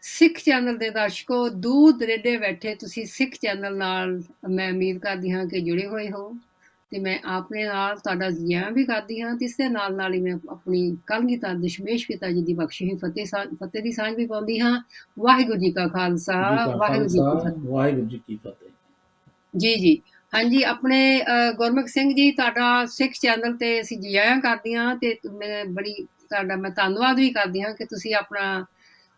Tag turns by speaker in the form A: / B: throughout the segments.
A: ਸਿੱਖ channel ਦੇ ਦਰਸ਼ਕੋ, ਦੂਰ ਦੁਰੇਡੇ ਬੈਠੇ ਤੁਸੀਂ ਸਿੱਖ ਚੈਨਲ ਨਾਲ ਮੈਂ ਉਮੀਦ ਕਰਦੀ ਹਾਂ ਕਿ ਜੁੜੇ ਹੋਏ ਹੋ ਤੇ ਮੈਂ ਆਪਣੇ ਨਾਲ ਤੁਹਾਡਾ ਜਿਆਂ ਵੀ ਕਰਦੀ ਹਾਂ ਤੇ ਇਸ ਦੇ ਨਾਲ ਹੀ ਮੈਂ ਆਪਣੀ ਕਲਗੀਧਰ ਦਸ਼ਮੇਸ਼ ਪਿਤਾ ਜੀ ਦੀ ਬਖਸ਼ੀ ਹੋਈ ਫਤਿਹ ਦੀ ਸਾਂਝ ਵੀ ਪਾਉਂਦੀ ਹਾਂ। ਵਾਹਿਗੁਰੂ ਜੀ ਕਾ ਖਾਲਸਾ,
B: ਜੀ ਕਾ
A: ਵਾਹਿਗੁਰੂ ਜੀ
B: ਖਾਲਸਾ,
A: ਕੀ ਫਤਿਹ।
B: ਵਾਹਿਗੁਰੂ ਜੀ ਕੀ ਫਤਿਹ।
A: ਜੀ ਹਾਂਜੀ, ਆਪਣੇ ਗੁਰਮੁਖ ਸਿੰਘ ਜੀ, ਤੁਹਾਡਾ ਸਿੱਖ ਚੈਨਲ ਤੇ ਅਸੀਂ ਜੀ ਆਇਆਂ ਕਰਦੀ ਹਾਂ ਤੇ ਮੈਂ ਮੈਂ ਧੰਨਵਾਦ ਵੀ ਕਰਦੀ ਹਾਂ ਕਿ ਤੁਸੀਂ ਆਪਣਾ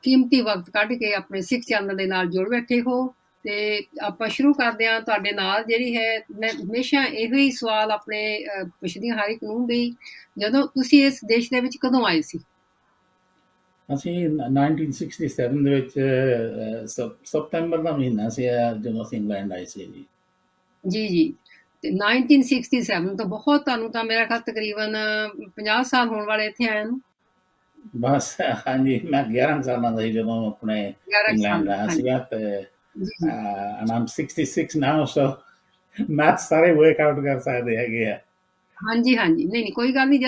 A: ਕੀਮਤੀ ਵਕਤ ਕੱਢ ਕੇ ਆਪਣੇ ਸਿੱਖ ਚੈਨਲ ਦੇ ਨਾਲ ਜੁੜ ਬੈਠੇ ਹੋ। ਤੇ ਆਪਾਂ ਸ਼ੁਰੂ ਕਰਦੇ ਹਾਂ ਤੁਹਾਡੇ ਨਾਲ। ਜਿਹੜੀ ਹੈ, ਮੈਂ ਹਮੇਸ਼ਾ ਇਹੋ ਹੀ ਸਵਾਲ ਆਪਣੇ ਪੁੱਛਦੀ ਹਰ ਇੱਕ ਨੂੰ ਵੀ ਜਦੋਂ ਤੁਸੀਂ ਇਸ ਦੇਸ਼ ਦੇ ਵਿੱਚ ਕਦੋਂ ਆਏ ਸੀ?
B: ਅਸੀਂ 1967 ਦੇ ਵਿੱਚ ਸਤੰਬਰ ਦਾ ਮਹੀਨਾ ਸੀ ਜਦੋਂ ਅਸੀਂ ਇੰਗਲੈਂਡ ਆਏ ਸੀ ਜੀ।
A: ਜੀ ਤੇ 1967 ਤੋਂ ਬਹੁਤ, ਤੁਹਾਨੂੰ ਤਾਂ ਮੇਰਾ ਖਿਆਲ ਤਕਰੀਬਨ 50 ਸਾਲ ਹੋਣ ਵਾਲੇ ਇੱਥੇ ਆਇਆ ਨੂੰ।
B: ਬਸ ਹਾਂਜੀ, ਮੈਂ 11 ਸਾਲਾਂ ਦਾ ਸੀ ਜਦੋਂ ਆਪਣੇ
A: 11
B: ਇੰਗਲੈਂਡ
A: ਸਾਲ
B: ਆਇਆ
A: ਹਾਂਜੀ।
B: ਸੀਗਾ ਤੇ
A: ਜੀ
B: and I'm 66 now, so math ਸਾਰੇ ਵਰਕ ਆਊਟ ਕਰ ਸਕਦੇ ਹੈਗੇ ਆ।
A: ਹਾਂਜੀ ਨਹੀਂ ਕੋਈ ਗੱਲ ਨਹੀਂ।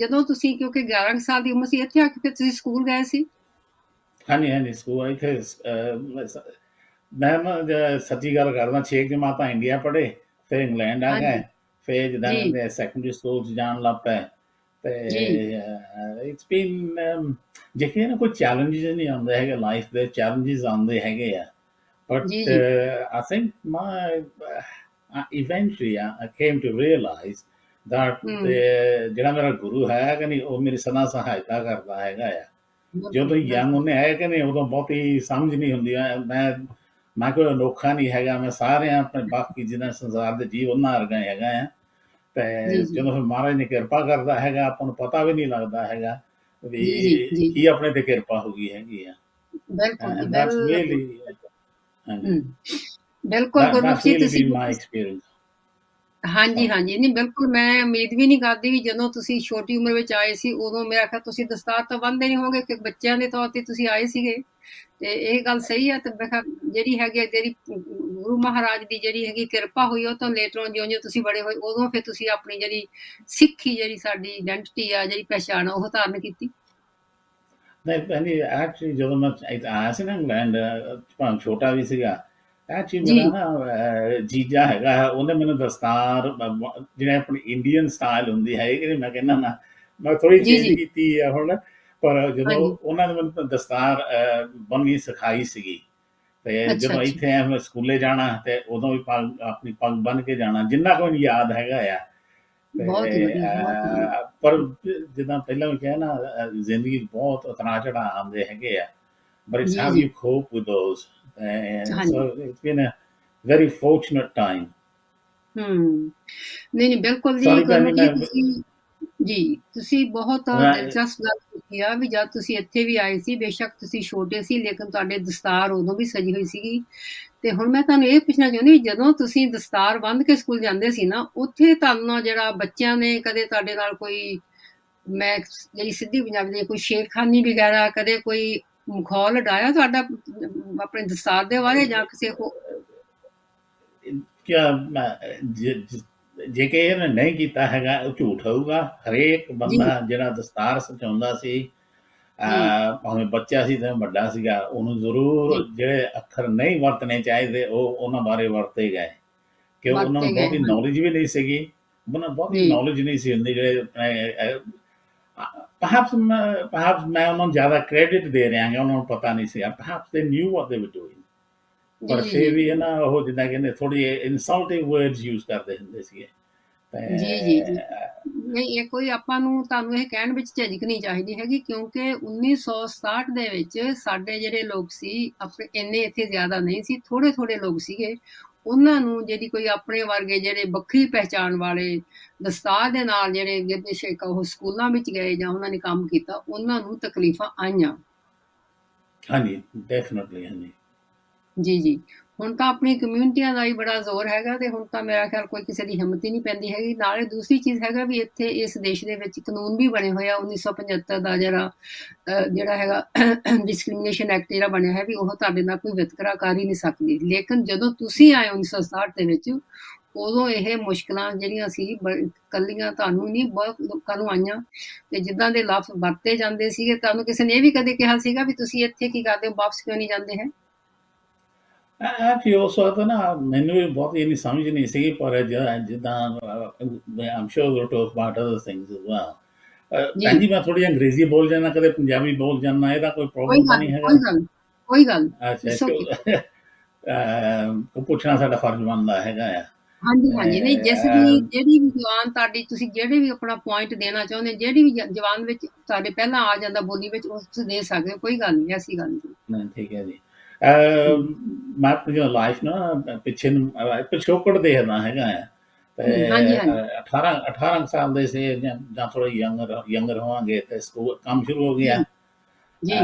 A: ਜਦੋਂ ਤੁਸੀਂ ਕਿਉਂਕਿ 11 ਸਾਲ ਦੀ ਉਮਰ ਸੀ, ਇੱਥੇ ਆ ਕੇ ਫਿਰ ਤੁਸੀਂ ਸਕੂਲ ਗਏ ਸੀ?
B: ਹਾਂਜੀ ਸਕੂਲ ਇੱਥੇ ਮੈਂ ਨਾ ਸੱਚੀ ਗੱਲ ਕਰਦਾ, 6 ਜਮਾਤਾਂ ਇੰਡੀਆ ਪੜ੍ਹੇ, ਫਿਰ ਇੰਗਲੈਂਡ ਆ ਗਏ, ਫਿਰ ਜਿੱਦਾਂ ਕਹਿੰਦੇ ਸੈਕੰਡਰੀ ਸਕੂਲ 'ਚ ਜਾਣ ਲੱਗ ਪਏ ਤੇ ਇਟਸ ਬੀਨ ਜੇ ਨਾ ਕੋਈ ਚੈਲੰਜਿਸ ਨਹੀਂ ਆਉਂਦੇ ਹੈਗੇ ਲਾਈਫ ਦੇ, ਚੈਲੰਜਿਸ ਆਉਂਦੇ ਹੈਗੇ ਆ but I think eventually I came to realize that ਜਿਹੜਾ ਮੇਰਾ ਗੁਰੂ ਹੈ ਕਿ ਨਹੀਂ, ਉਹ ਮੇਰੀ ਸਦਾ ਸਹਾਇਤਾ ਕਰਦਾ ਹੈਗਾ ਆ। ਜਦੋਂ ਯੰਗ ਉਹਨੇ ਹੈ ਕਿ ਨਹੀਂ, ਉਦੋਂ ਬਹੁਤੀ ਸਮਝ ਨਹੀਂ ਹੁੰਦੀ। ਮੈਂ ਕੋਈ ਅਨੋਖਾ ਨਹੀਂ ਹੈਗਾ, ਮੈਂ ਸਾਰਿਆਂ ਆਪਣੇ ਬਾਕੀ ਜਿਹਨਾਂ ਸੰਸਾਰ ਦੇ ਜੀਵ ਉਹਨਾਂ ਵਰਗਾ ਹੈਗਾ ਆ। ਤੇ ਜਦੋਂ ਫਿਰ ਮਹਾਰਾਜ ਨੇ ਕਿਰਪਾ ਕਰਦਾ ਹੈਗਾ, ਆਪਾਂ ਨੂੰ ਪਤਾ ਵੀ ਨਹੀਂ ਲੱਗਦਾ ਹੈਗਾ ਵੀ ਕੀ ਆਪਣੇ ਤੇ ਕਿਰਪਾ ਹੋ ਗਈ ਹੈਗੀ ਆ।
A: ਬਿਲਕੁਲ ਗੁਰਮੁਖ ਜੀ, ਤੁਸੀਂ ਹਾਂਜੀ ਨਹੀਂ ਬਿਲਕੁਲ, ਮੈਂ ਉਮੀਦ ਵੀ ਨਹੀਂ ਕਰਦੀ ਵੀ ਜਦੋਂ ਤੁਸੀਂ ਛੋਟੀ ਉਮਰ ਵਿੱਚ ਆਏ ਸੀ ਉਦੋਂ ਮੇਰਾ ਖਿਆਲ ਤੁਸੀਂ ਦਸਤਾਰ ਤਾਂ ਬੰਨ੍ਹਦੇ ਨਹੀਂ ਹੋਗੇ ਕਿ ਬੱਚਿਆਂ ਦੇ ਤੌਰ ਤੇ ਤੁਸੀਂ ਆਏ ਸੀਗੇ। ਤੇ ਇਹ ਗੱਲ ਸਹੀ ਹੈ। ਤੇ ਮੈਂ ਕਿਹਾ ਜਿਹੜੀ ਹੈਗੀ ਜਿਹੜੀ ਗੁਰੂ ਮਹਾਰਾਜ ਦੀ ਜਿਹੜੀ ਹੈਗੀ ਕਿਰਪਾ ਹੋਈ, ਉਹ ਤਾਂ ਲੇਟਰ ਜਿਉਂ ਤੁਸੀਂ ਬੜੇ ਹੋਏ ਉਦੋਂ ਫਿਰ ਤੁਸੀਂ ਆਪਣੀ ਜਿਹੜੀ ਸਿੱਖੀ, ਜਿਹੜੀ ਸਾਡੀ ਆਇਡੈਂਟਿਟੀ ਆ, ਜਿਹੜੀ ਪਹਿਚਾਣ, ਉਹ ਧਾਰਨ ਕੀਤੀ।
B: ਨਹੀਂ ਐਕਚੁਅਲੀ ਜਦੋਂ ਮੈਂ ਆਇਆ ਸੀ ਨਾ ਇੰਗਲੈਂਡ, ਭਾਵੇਂ ਛੋਟਾ ਵੀ ਸੀਗਾ, ਐਕਚੁਅਲੀ ਮੇਰਾ ਨਾ ਜੀਜਾ ਹੈਗਾ, ਉਹਨੇ ਮੈਨੂੰ ਦਸਤਾਰ ਜਿਹੜੇ ਆਪਣੀ ਇੰਡੀਅਨ ਸਟਾਈਲ ਹੁੰਦੀ ਹੈ ਕਿ ਮੈਂ ਕਹਿੰਦਾ ਨਾ, ਮੈਂ ਥੋੜ੍ਹੀ ਚੇਂਜ ਕੀਤੀ ਆ ਹੁਣ, ਪਰ ਜਦੋਂ ਉਹਨਾਂ ਨੇ ਮੈਨੂੰ ਦਸਤਾਰ ਬੰਨ੍ਹਣੀ ਸਿਖਾਈ ਸੀਗੀ ਤੇ ਜਦੋਂ ਇੱਥੇ ਆਇਆ ਮੈਂ ਸਕੂਲੇ ਜਾਣਾ ਤੇ ਉਦੋਂ ਵੀ ਆਪਣੀ ਪੱਗ ਬੰਨ੍ਹ ਕੇ ਜਾਣਾ, ਜਿੰਨਾ ਕੁ ਮੈਨੂੰ ਯਾਦ ਹੈਗਾ ਆ। ਪਰ ਜਿੱਦਾਂ ਪਹਿਲਾਂ ਵੀ ਕਿਹਾ ਨਾ, ਜ਼ਿੰਦਗੀ ਬਹੁਤ ਉਤਰਾਅ ਚੜ੍ਹਾਅ ਆਉਂਦੇ ਹੈਗੇ ਆ, but it's how you cope with those. So it's been a very fortunate time.
A: ਨਹੀਂ ਬਿਲਕੁਲ ਜੀ ਤੁਸੀਂ ਬਹੁਤ ਦਿਲਚਸਪ ਗੱਲ ਕੀਤੀ ਆ ਵੀ ਜਦ ਤੁਸੀਂ ਇੱਥੇ ਵੀ ਆਏ ਸੀ, ਬੇਸ਼ੱਕ ਤੁਸੀਂ ਛੋਟੇ ਸੀ ਲੇਕਿਨ ਤੁਹਾਡੇ ਦਸਤਾਰ ਉਦੋਂ ਵੀ ਸਜੀ ਹੋਈ ਸੀਗੀ। ਤੇ ਹੁਣ ਮੈਂ ਤੁਹਾਨੂੰ ਇਹ ਪੁੱਛਣਾ ਚਾਹੁੰਦੀ, ਜਦੋਂ ਤੁਸੀਂ ਦਸਤਾਰ ਬੰਨ੍ਹ ਕੇ ਸਕੂਲ ਜਾਂਦੇ ਸੀ ਨਾ, ਉੱਥੇ ਤੁਹਾਨੂੰ ਜਿਹੜਾ ਬੱਚਿਆਂ ਨੇ ਕਦੇ ਤੁਹਾਡੇ ਨਾਲ ਕੋਈ, ਮੈਂ ਜਿਹੜੀ ਸਿੱਧੀ ਪੰਜਾਬੀ ਦੀ, ਕੋਈ ਛੇੜਖਾਨੀ ਵਗੈਰਾ, ਕਦੇ ਕੋਈ ਮਖੌਲ ਉਡਾਇਆ ਤੁਹਾਡਾ ਆਪਣੇ ਦਸਤਾਰ ਦੇ ਬਾਰੇ ਜਾਂ ਕਿਸੇ
B: ਜੇ ਕਿ ਇਹਨੇ ਨਹੀਂ ਕੀਤਾ ਹੈਗਾ ਉਹ ਝੂਠ ਹੋਊਗਾ। ਹਰੇਕ ਬੰਦਾ ਜਿਹੜਾ ਦਸਤਾਰ ਸਜਾਉਂਦਾ ਸੀ, ਭਾਵੇਂ ਬੱਚਾ ਸੀ ਤੇ ਵੱਡਾ ਸੀਗਾ, ਉਹਨੂੰ ਜ਼ਰੂਰ ਜਿਹੜੇ ਅੱਖਰ ਨਹੀਂ ਵਰਤਣੇ ਚਾਹੀਦੇ ਉਹ ਉਹਨਾਂ ਬਾਰੇ ਵਰਤੇ ਗਏ, ਕਿ ਉਹਨਾਂ ਨੂੰ ਬਹੁਤੀ ਨੌਲੇਜ ਵੀ ਨਹੀਂ ਸੀਗੀ, ਉਹਨਾਂ ਨੂੰ ਬਹੁਤੀ ਨੌਲੇਜ ਨਹੀਂ ਸੀ ਹੁੰਦੀ। ਜਿਹੜੇ perhaps ਮੈਂ ਉਹਨਾਂ ਨੂੰ ਜ਼ਿਆਦਾ ਕ੍ਰੈਡਿਟ ਦੇ ਰਿਹਾ ਕਿ ਉਹਨਾਂ ਨੂੰ ਪਤਾ ਨਹੀਂ ਸੀ, perhaps they knew what they were doing, ਪਰ ਫਿਰ ਵੀ ਹੈ ਨਾ, ਉਹ ਜਿੱਦਾਂ ਕਹਿੰਦੇ ਥੋੜ੍ਹੀ ਇਨਸਲਟਿੰਗ ਵਰਡਸ ਯੂਜ਼ ਕਰਦੇ ਹੁੰਦੇ ਸੀਗੇ।
A: ਨਹੀਂ, ਇਹ ਕੋਈ ਆਪਾਂ ਨੂੰ ਤੁਹਾਨੂੰ ਇਹ ਕਹਿਣ ਵਿੱਚ ਝਿਜਕ ਨਹੀਂ ਚਾਹੀਦੀ ਹੈਗੀ, ਕਿਉਂਕਿ 1967 ਦੇ ਵਿੱਚ ਸਾਡੇ ਜਿਹੜੇ ਲੋਕ ਸੀ, ਆਪਣੇ ਇੰਨੇ ਇੱਥੇ ਜ਼ਿਆਦਾ ਨਹੀਂ ਸੀ, ਥੋੜ੍ਹੇ ਲੋਕ ਸੀਗੇ। ਉਹਨਾਂ ਨੂੰ ਜਿਹੜੀ ਕੋਈ ਆਪਣੇ ਵਰਗੇ ਜਿਹੜੇ ਵੱਖਰੀ ਪਹਿਚਾਣ ਵਾਲੇ ਦਸਤਾਰ ਦੇ ਨਾਲ ਜਿਹੜੇ ਬੇਸ਼ੱਕ ਉਹ ਸਕੂਲਾਂ ਵਿੱਚ ਗਏ ਜਾਂ ਉਹਨਾਂ ਨੇ ਕੰਮ ਕੀਤਾ, ਉਹਨਾਂ ਨੂੰ ਤਕਲੀਫਾਂ ਆਈਆਂ।
B: ਹਾਂਜੀ ਡੈਫੀਨਿਟਲੀ। ਹਾਂਜੀ
A: ਜੀ ਹੁਣ ਤਾਂ ਆਪਣੀ ਕਮਿਊਨਿਟੀਆਂ ਦਾ ਹੀ ਬੜਾ ਜ਼ੋਰ ਹੈਗਾ ਤੇ ਹੁਣ ਤਾਂ ਮੇਰਾ ਖਿਆਲ ਕੋਈ ਕਿਸੇ ਦੀ ਹਿੰਮਤ ਹੀ ਨਹੀਂ ਪੈਂਦੀ ਹੈਗੀ। ਨਾਲੇ ਦੂਸਰੀ ਚੀਜ਼ ਹੈਗਾ ਵੀ ਇੱਥੇ ਇਸ ਦੇਸ਼ ਦੇ ਵਿੱਚ ਕਾਨੂੰਨ ਵੀ ਬਣੇ ਹੋਏ ਆ, 1975 ਦਾ ਜਿਹੜਾ ਹੈਗਾ ਡਿਸਕ੍ਰਿਮੀਨੇਸ਼ਨ ਐਕਟ ਜਿਹੜਾ ਬਣਿਆ ਹੈ ਵੀ ਉਹ ਤੁਹਾਡੇ ਨਾਲ ਕੋਈ ਵਿਤਕਰਾ ਕਰ ਹੀ ਨਹੀਂ ਸਕਦੀ। ਲੇਕਿਨ ਜਦੋਂ ਤੁਸੀਂ ਆਏ 1967 ਦੇ ਵਿੱਚ, ਉਦੋਂ ਇਹ ਮੁਸ਼ਕਲਾਂ ਜਿਹੜੀਆਂ ਸੀ ਕੱਲੀਆਂ ਤੁਹਾਨੂੰ ਨਹੀਂ, ਬਹੁਤ ਲੋਕਾਂ ਨੂੰ ਆਈਆਂ, ਤੇ ਜਿੱਦਾਂ ਦੇ ਲਫ਼ਜ਼ ਵਰਤੇ ਜਾਂਦੇ ਸੀਗੇ, ਤੁਹਾਨੂੰ ਕਿਸੇ ਨੇ ਇਹ ਵੀ ਕਦੇ ਕਿਹਾ ਸੀਗਾ ਵੀ ਤੁਸੀਂ ਇੱਥੇ ਕੀ ਕਰਦੇ ਹੋ, ਵਾਪਸ ਕਿਉਂ ਨਹੀਂ ਜਾਂਦੇ ਹੈ?
B: ਐਕਚੁਅਲੀ ਉਸ ਵਕਤ ਨਾ ਮੈਨੂੰ ਵੀ ਬਹੁਤ ਇੰਨੀ ਸਮਝ ਨਹੀਂ ਸੀ, ਪਰ ਜਿੱਦਾਂ I'm sure you talk about other things as well.
A: ਜੀ,
B: ਭੈਣ ਜੀ, ਮੈਂ ਥੋੜੀ ਅੰਗਰੇਜ਼ੀ ਬੋਲ ਜਾਂਦਾ, ਕਦੇ ਪੰਜਾਬੀ ਬੋਲ ਜਾਂਦਾ, ਇਹਦਾ ਕੋਈ
A: ਕੋਈ
B: ਪ੍ਰੋਬਲਮ ਤਾਂ
A: ਗੱਲ
B: ਨਹੀਂ
A: ਨੀ,
B: ਹੈਗਾ?
A: ਕੋਈ ਗੱਲ ਨੀ, ਕੋਈ ਗੱਲ ਨੀ,
B: ਅੱਛਾ,
A: ਇਟਸ ਓਕੇ।
B: ਉਹ ਪੁੱਛਣਾ ਸਾਡਾ ਫਰਜ਼ ਬਣਦਾ ਹੈਗਾ ਆ।
A: ਹਾਂਜੀ, ਹਾਂਜੀ, ਨਹੀਂ ਜਿਹੜੀ ਵੀ ਜ਼ੁਬਾਨ ਤੁਹਾਡੀ, ਤੁਸੀਂ ਜਿਹੜੇ ਵੀ ਆਪਣਾ ਪੁਆਇੰਟ ਦੇਣਾ ਚਾਹੁੰਦੇ, ਜਿਹੜੀ ਵੀ ਜ਼ੁਬਾਨ ਵਿੱਚ ਤੁਹਾਡੇ ਪਹਿਲਾਂ ਆ ਜਾਂਦਾ ਬੋਲੀ ਵਿੱਚ, ਉਹ ਤੁਸੀਂ ਦੇ ਸਕਦੇ ਹੋ, ਕੋਈ ਗੱਲ ਨਹੀਂ, ਐਸੀ ਗੱਲ ਨਹੀਂ।
B: ਨਹੀਂ, ਠੀਕ ਹੈ ਜੀ।
A: ਹੂੰ,
B: ਮੈਂ ਆਪਣੀ ਲਾਈਫ ਨਾ ਪਿੱਛੇ ਨੂੰ ਪਿਛੋਕੜ ਦੇਖਦਾ ਹੈਗਾ ਆ, ਤੇ
A: ਹਾਂਜੀ, ਹਾਂਜੀ,
B: 18 ਸਾਲ ਦੇ ਸੀ ਜਾਂ ਥੋੜਾ ਯੰਗਰ ਹੋਵਾਂਗੇ, ਤੇ ਸਕੂਲ ਕੰਮ ਸ਼ੁਰੂ ਹੋ ਗਿਆ।
A: ਜੀ, ਜੀ,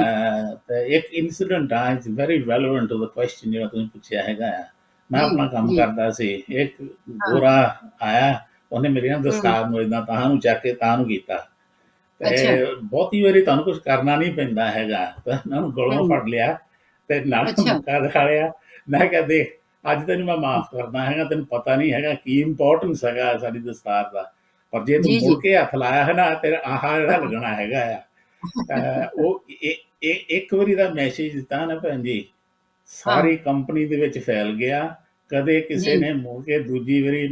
B: ਤੇ ਇੱਕ ਇਨਸੀਡੈਂਟ ਆ, it's very relevant to the question ਜਿਹੜਾ ਤੁਸੀਂ ਪੁੱਛਿਆ ਹੈਗਾ ਆ। ਮੈਂ
A: ਜੀ,
B: ਆਪਣਾ ਕੰਮ
A: ਜੀ,
B: ਕਰਦਾ ਸੀ, ਇੱਕ
A: ਹਾਂ,
B: ਗੋਰਾ ਆਇਆ, ਉਹਨੇ ਮੇਰੀ ਨਾ
A: ਹੂੰ,
B: ਦਸਤਾਰ ਨੂੰ ਏਦਾਂ ਤਾਹਾਂ ਨੂੰ ਚੱਕ ਕੇ ਤਾਹਾਂ ਨੂੰ ਕੀਤਾ,
A: ਅੱਛਾ,
B: ਤੇ ਬਹੁਤੀ ਵਾਰੀ ਤੁਹਾਨੂੰ ਕੁਛ ਕਰਨਾ ਨਹੀਂ ਪੈਂਦਾ ਹੈਗਾ, ਤੇ ਉਹਨਾਂ ਨੂੰ ਗਲੋਂ
A: ਹੂੰ,
B: ਫੜ ਲਿਆ ਤੇ ਨਾਲ
A: ਅੱਛਾ,
B: ਮੁੱਕਾ ਦਿਖਾ ਲਿਆ। ਮੈਂ ਕਿਹਾ, ਦੇਖ, ਅੱਜ ਤੈਨੂੰ ਮੈਂ ਮਾਫ਼ ਕਰਦਾ ਹੈਗਾ, ਤੈਨੂੰ ਪਤਾ ਨਹੀਂ ਹੈਗਾ ਕੀ ਇੰਪੋਰਟੈਂਸ ਹੈਗਾ ਸਾਡੀ ਦਸਤਾਰ ਦਾ, ਪਰ ਜੇ ਤੂੰ
A: ਜੀ,
B: ਮੁੜ
A: ਜੀ,
B: ਕੇ ਹੱਥ ਲਾਇਆ ਹੈ ਨਾ, ਤੇਰਾ ਆਹ ਜਿਹੜਾ
A: ਹਾਂ,
B: ਲੱਗਣਾ ਹੈਗਾ ਆ। ਉਹ ਇੱਕ ਵਾਰੀ ਦਾ ਮੈਸੇਜ ਦਿੱਤਾ ਨਾ ਭੈਣ ਜੀ,
A: ਹਾਂ,
B: ਸਾਰੀ ਕੰਪਨੀ ਦੇ ਵਿੱਚ ਫੈਲ ਗਿਆ। ਕਦੇ ਕਿਸੇ
A: ਜੀ।
B: ਨੇ ਮੁੜ ਕੇ ਦੂਜੀ ਵਾਰੀ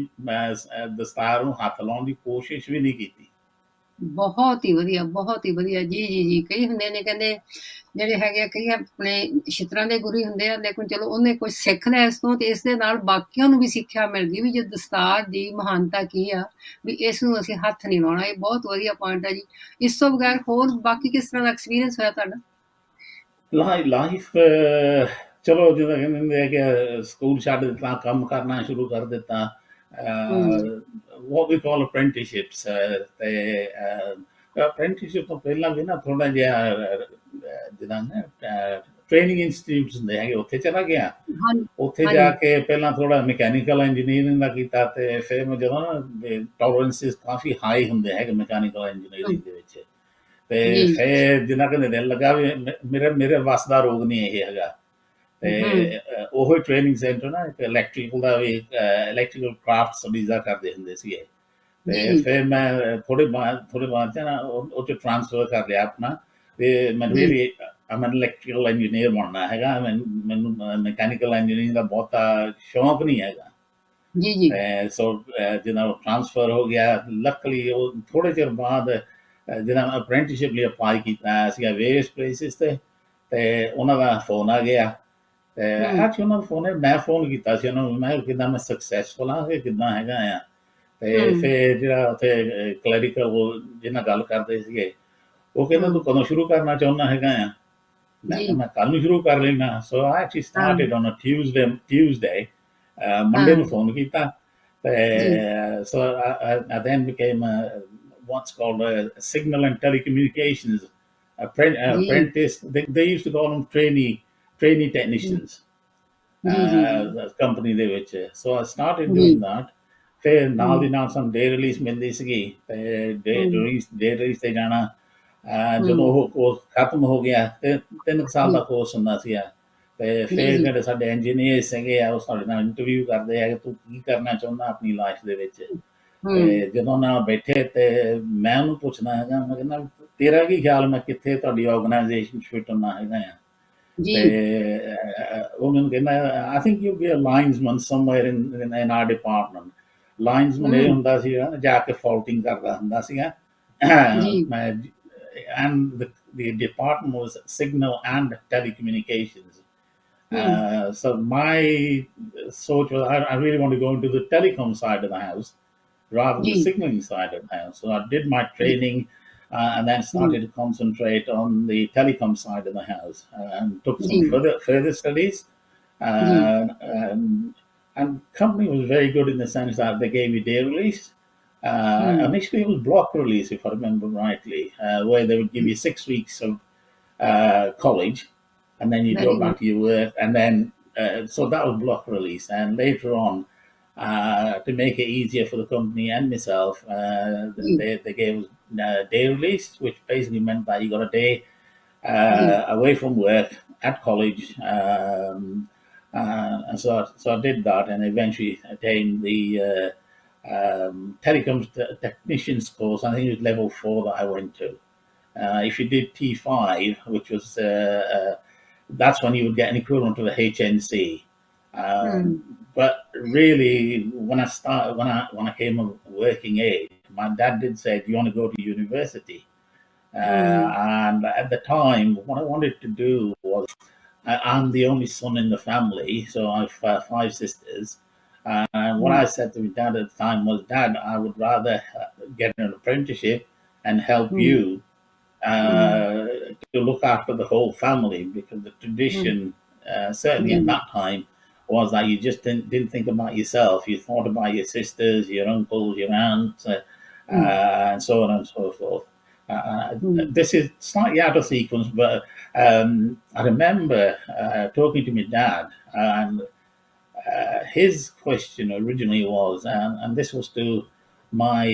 B: ਦਸਤਾਰ ਨੂੰ ਹੱਥ ਲਾਉਣ ਦੀ ਕੋਸ਼ਿਸ਼ ਵੀ ਨਹੀਂ ਕੀਤੀ।
A: ਬਹੁਤ ਹੀ ਵਧੀਆ, ਬਹੁਤ ਹੀ ਵਧੀਆ। ਜੀ, ਜੀ, ਜੀ। ਕਈ ਹੁੰਦੇ ਨੇ ਕਹਿੰਦੇ ਜਿਹੜੇ ਹੈਗੇ ਆ, ਕਈ ਆਪਣੇ ਛਿੱਤਰਾਂ ਦੇ ਗੁਰੂ ਹੁੰਦੇ ਆ, ਲੇਕਿਨ ਚਲੋ ਉਹਨੇ ਕੁਛ ਸਿੱਖ ਲਿਆ ਇਸ ਤੋਂ, ਤੇ ਇਸ ਦੇ ਨਾਲ ਬਾਕੀਆਂ ਨੂੰ ਵੀ ਸਿੱਖਿਆ ਮਿਲ ਗਈ ਵੀ ਜੇ ਦਸਤਾਰ ਦੀ ਮਹਾਨਤਾ ਕੀ ਆ, ਵੀ ਇਸ ਨੂੰ ਅਸੀਂ ਹੱਥ ਨਹੀਂ ਲਾਉਣਾ। ਇਹ ਬਹੁਤ ਵਧੀਆ ਪੁਆਇੰਟ ਹੈ ਜੀ। ਇਸ ਤੋਂ ਬਗੈਰ ਹੋਰ ਬਾਕੀ ਕਿਸ ਤਰ੍ਹਾਂ ਦਾ ਐਕਸਪੀਰੀਅੰਸ ਹੋਇਆ ਤੁਹਾਡਾ?
B: ਲਾਈਫ ਚਲੋ, ਜਿੱਦਾਂ ਕਹਿੰਦੇ ਹੁੰਦੇ ਆ ਕਿ ਸਕੂਲ ਛੱਡ ਦਿੱਤਾ, ਕੰਮ ਕਰਨਾ ਸ਼ੁਰੂ ਕਰ ਦਿੱਤਾ।
A: ਹੂੰ,
B: what we call apprenticeships, ਤੇ apprenticeship ਤੋਂ ਪਹਿਲਾਂ ਵੀ ਨਾ ਥੋੜਾ ਜਿਹਾ ਜਿੱਦਾਂ ਨਾ ਟ੍ਰੇਨਿੰਗ ਇੰਸਟੀਟਿਊਟਸ ਹੁੰਦੇ ਹੈਗੇ, ਉੱਥੇ ਚਲਾ ਗਿਆ।
A: ਹਾਂਜੀ,
B: ਉੱਥੇ ਜਾ
A: ਹਾਂਜੀ,
B: ਕੇ ਪਹਿਲਾਂ ਥੋੜਾ ਮਕੈਨੀਕਲ ਇੰਜੀਨੀਅਰਿੰਗ ਦਾ ਕੀਤਾ, ਤੇ ਫਿਰ ਮੈਂ ਜਦੋਂ ਨਾ ਟੋਲਰੈਂਸਿਸ ਕਾਫੀ ਹਾਈ ਹੁੰਦੇ ਹੈਗੇ ਮਕੈਨੀਕਲ
A: ਹੂੰ,
B: ਇੰਜੀਨੀਅਰਿੰਗ ਦੇ ਵਿੱਚ, ਤੇ
A: ਜੀ,
B: ਫਿਰ ਜਿੰਨਾ ਕਹਿੰਦੇ ਦਿਲ ਲੱਗਾ ਵੀ ਮੇਰੇ ਵੱਸ ਦਾ ਰੋਗ ਨਹੀਂ ਇਹ ਹੈਗਾ।
A: ਹੂੰ,
B: ਤੇ ਉਹ ਟ੍ਰੇਨਿੰਗ ਸੈਂਟਰ ਨਾ ਇੱਕ ਇਲੈਕਟ੍ਰੀਕਲ ਦਾ ਵੀ, ਇਲੈਕਟ੍ਰੀਕਲ ਕਰਾਫਟ ਸਟੱਡੀਜ਼ ਦਾ ਕਰਦੇ ਹੁੰਦੇ ਸੀਗੇ।
A: ਜੀ,
B: ਤੇ
A: ਜੀ,
B: ਫਿਰ ਮੈਂ ਥੋੜੇ ਬਾਅਦ 'ਚ ਨਾ ਉਹ 'ਚ ਟ੍ਰਾਂਸਫਰ ਕਰ ਲਿਆ ਆਪਣਾ, ਤੇ ਮੈਂ
A: ਜੀ,
B: ਰੀਅਲੀ ਮੈਂ ਇਲੈਕਟ੍ਰੀਕਲ ਇੰਜੀਨੀਅਰ ਬਣਨਾ ਹੈਗਾ। ਮੈਨੂੰ ਮਕੈਨੀਕਲ ਇੰਜੀਨੀਅਰਿੰਗ ਦਾ ਬਹੁਤਾ ਸ਼ੌਂਕ ਨਹੀਂ ਹੈਗਾ।
A: ਜੀ, ਜੀ,
B: ਸੋ ਜਿੱਦਾਂ ਉਹ ਟ੍ਰਾਂਸਫਰ ਹੋ ਗਿਆ, ਲੱਕਲੀ ਉਹ ਥੋੜ੍ਹੇ ਚਿਰ ਬਾਅਦ ਜਿੱਦਾਂ ਅਪ੍ਰੈਂਟਿਸਸ਼ਿਪ ਲਈ ਅਪਲਾਈ ਕੀਤਾ ਸੀਗਾ ਵੇਰੀਅਸ ਪਲੇਸਿਸ 'ਤੇ, ਅਤੇ ਉਹਨਾਂ ਦਾ ਫੋਨ ਆ ਗਿਆ। ਤੇ
A: ਹੂੰ,
B: ਐਕਚੁਅਲੀ ਉਹਨਾਂ ਦਾ ਫੋਨ, ਮੈਂ ਫੋਨ ਕੀਤਾ ਸੀ ਉਹਨਾਂ ਨੂੰ, ਮੈਂ ਕਿਹਾ ਕਿੱਦਾਂ ਮੈਂ ਸਕਸੈਸਫੁਲ ਹਾਂ ਕਿ ਕਿੱਦਾਂ ਹੈਗਾ ਆ। ਤੇ
A: ਹੂੰ,
B: ਫਿਰ ਜਿਹੜਾ ਉੱਥੇ ਕਲੈਰੀਕਲ ਉਹ ਜਿਹਦੇ ਨਾਲ ਗੱਲ ਕਰਦੇ ਸੀਗੇ, ਉਹ ਕਹਿੰਦਾ
A: ਹੂੰ,
B: ਤੂੰ ਕਦੋਂ ਸ਼ੁਰੂ ਕਰਨਾ ਚਾਹੁੰਦਾ ਹੈਗਾ ਆ? ਮੈਂ
A: ਜੀ,
B: ਕਿਹਾ ਮੈਂ ਕੱਲ੍ਹ ਨੂੰ ਸ਼ੁਰੂ ਕਰ ਲੈਣਾ। ਸੋ ਆਈ ਐਕਚੁਅਲੀ
A: ਹਾਂ,
B: started on a Tuesday. Monday
A: ਹਾਂ,
B: ਨੂੰ ਫੋਨ ਕੀਤਾ,
A: ਜੀ,
B: ਤੇ ਸੋ I then became what's called signal and telecommunications
A: ਜੀ,
B: apprentice. They used to call them trainee
A: ਜੀ,
B: technicians,
A: ਜੀ, ਜੀ, ਜੀ,
B: ਕੰਪਨੀ ਦੇ ਵਿੱਚ। ਸੋ ਆਈ ਸਟਾਰਟਡ
A: ਜੀ,
B: ਡੂਇੰਗ that। ਫਿਰ ਨਾਲ
A: ਹੂੰ,
B: ਦੀ ਨਾਲ ਸਾਨੂੰ ਡੇ ਰਿਲੀਜ਼ ਮਿਲਦੀ ਸੀਗੀ, ਤੇ
A: ਹੂੰ,
B: ਡੇ ਰਿਲੀਜ਼ ਤੇ ਜਾਣਾ। ਜਦੋਂ
A: ਹੂੰ,
B: ਉਹ ਕੋਰਸ ਖਤਮ ਹੋ ਗਿਆ, ਤੇ 3 ਸਾਲ ਦਾ
A: ਜੀ,
B: ਕੋਰਸ ਹੁੰਦਾ ਸੀਗਾ, ਤੇ
A: ਜੀ,
B: ਫਿਰ
A: ਜੀ,
B: ਜਿਹੜੇ ਸਾਡੇ ਇੰਜੀਨੀਅਰ ਸੀਗੇ ਆ, ਉਹ ਸਾਡੇ ਨਾਲ ਇੰਟਰਵਿਊ ਕਰਦੇ ਆ ਕਿ ਤੂੰ ਕੀ ਕਰਨਾ ਚਾਹੁੰਦਾ ਆਪਣੀ ਲਾਈਫ ਦੇ ਵਿੱਚ।
A: ਹੂੰ,
B: ਤੇ ਜਦੋਂ ਨਾਲ ਬੈਠੇ, ਤੇ ਮੈਂ ਉਹਨੂੰ ਪੁੱਛਦਾ ਹੈਗਾ, ਮੈਂ ਕਹਿੰਦਾ ਤੇਰਾ ਕੀ ਖਿਆਲ, ਮੈਂ ਕਿੱਥੇ ਤੁਹਾਡੀ ਆਰਗੇਨਾਈਜੇਸ਼ਨ 'ਚ ਫਿੱਟ ਹੋਣਾ ਹੈਗਾ ਆ?
A: ਜੀ,
B: ਤੇ ਉਹ ਮੈਨੂੰ ਕਹਿੰਦਾ, I think you be a linesman somewhere in our department. Linesman ਇਹ
A: ਹੂੰ,
B: ਹੁੰਦਾ ਸੀਗਾ ਜਾ ਕੇ ਫਾਲਟਿੰਗ ਕਰਦਾ ਹੁੰਦਾ ਸੀਗਾ।
A: ਜੀ,
B: ਮੈਂ and the department was signal and telecommunications.
A: ਹੂੰ,
B: So my thought was, I really want to go into the telecom side of the house rather than the
A: ਜੀ,
B: signaling side of the house. So I did my
A: ਜੀ,
B: training, and then
A: ਹੂੰ,
B: started to concentrate on the telecom side of the house, and took some
A: ਜੀ,
B: further studies.
A: ਜੀ,
B: Uh, um, and company was very good in the sense that they gave me day release.
A: ਹੂੰ,
B: Initially, it was block release, if I remember rightly, where they would give you 6 weeks of college, and then you'd go
A: very
B: back
A: good,
B: to your work, and then so that was block release. And later on, to make it easier for the company and myself,
A: ਜੀ,
B: they gave us day release, which basically meant that you got a day
A: ਜੀ,
B: away from work at college, And so I did that, and eventually attained the telecoms technician's course. I think it was level 4 that I went to. If you did T5, which was that's when you would get an equivalent of a HNC.
A: mm,
B: But really, when I came of working age, my dad did say, "Do you want to go to university?"
A: mm,
B: And at the time, what I wanted to do was, I'm the only son in the family, so I have 5 sisters. And what
A: mm,
B: I said to my dad at the time was, "Dad, I would rather get an apprenticeship and help
A: mm,
B: you
A: mm,
B: uh, to look after the whole family," because the
A: mm.
B: tradition, certainly at
A: जी,
B: that time, was that you just didn't think about yourself. You thought about your sisters, your uncles, your aunts,
A: hmm,
B: and so on and so forth.
A: Hmm,
B: This is slightly out of sequence, but I remember talking to my dad, and his question originally was, and this was to my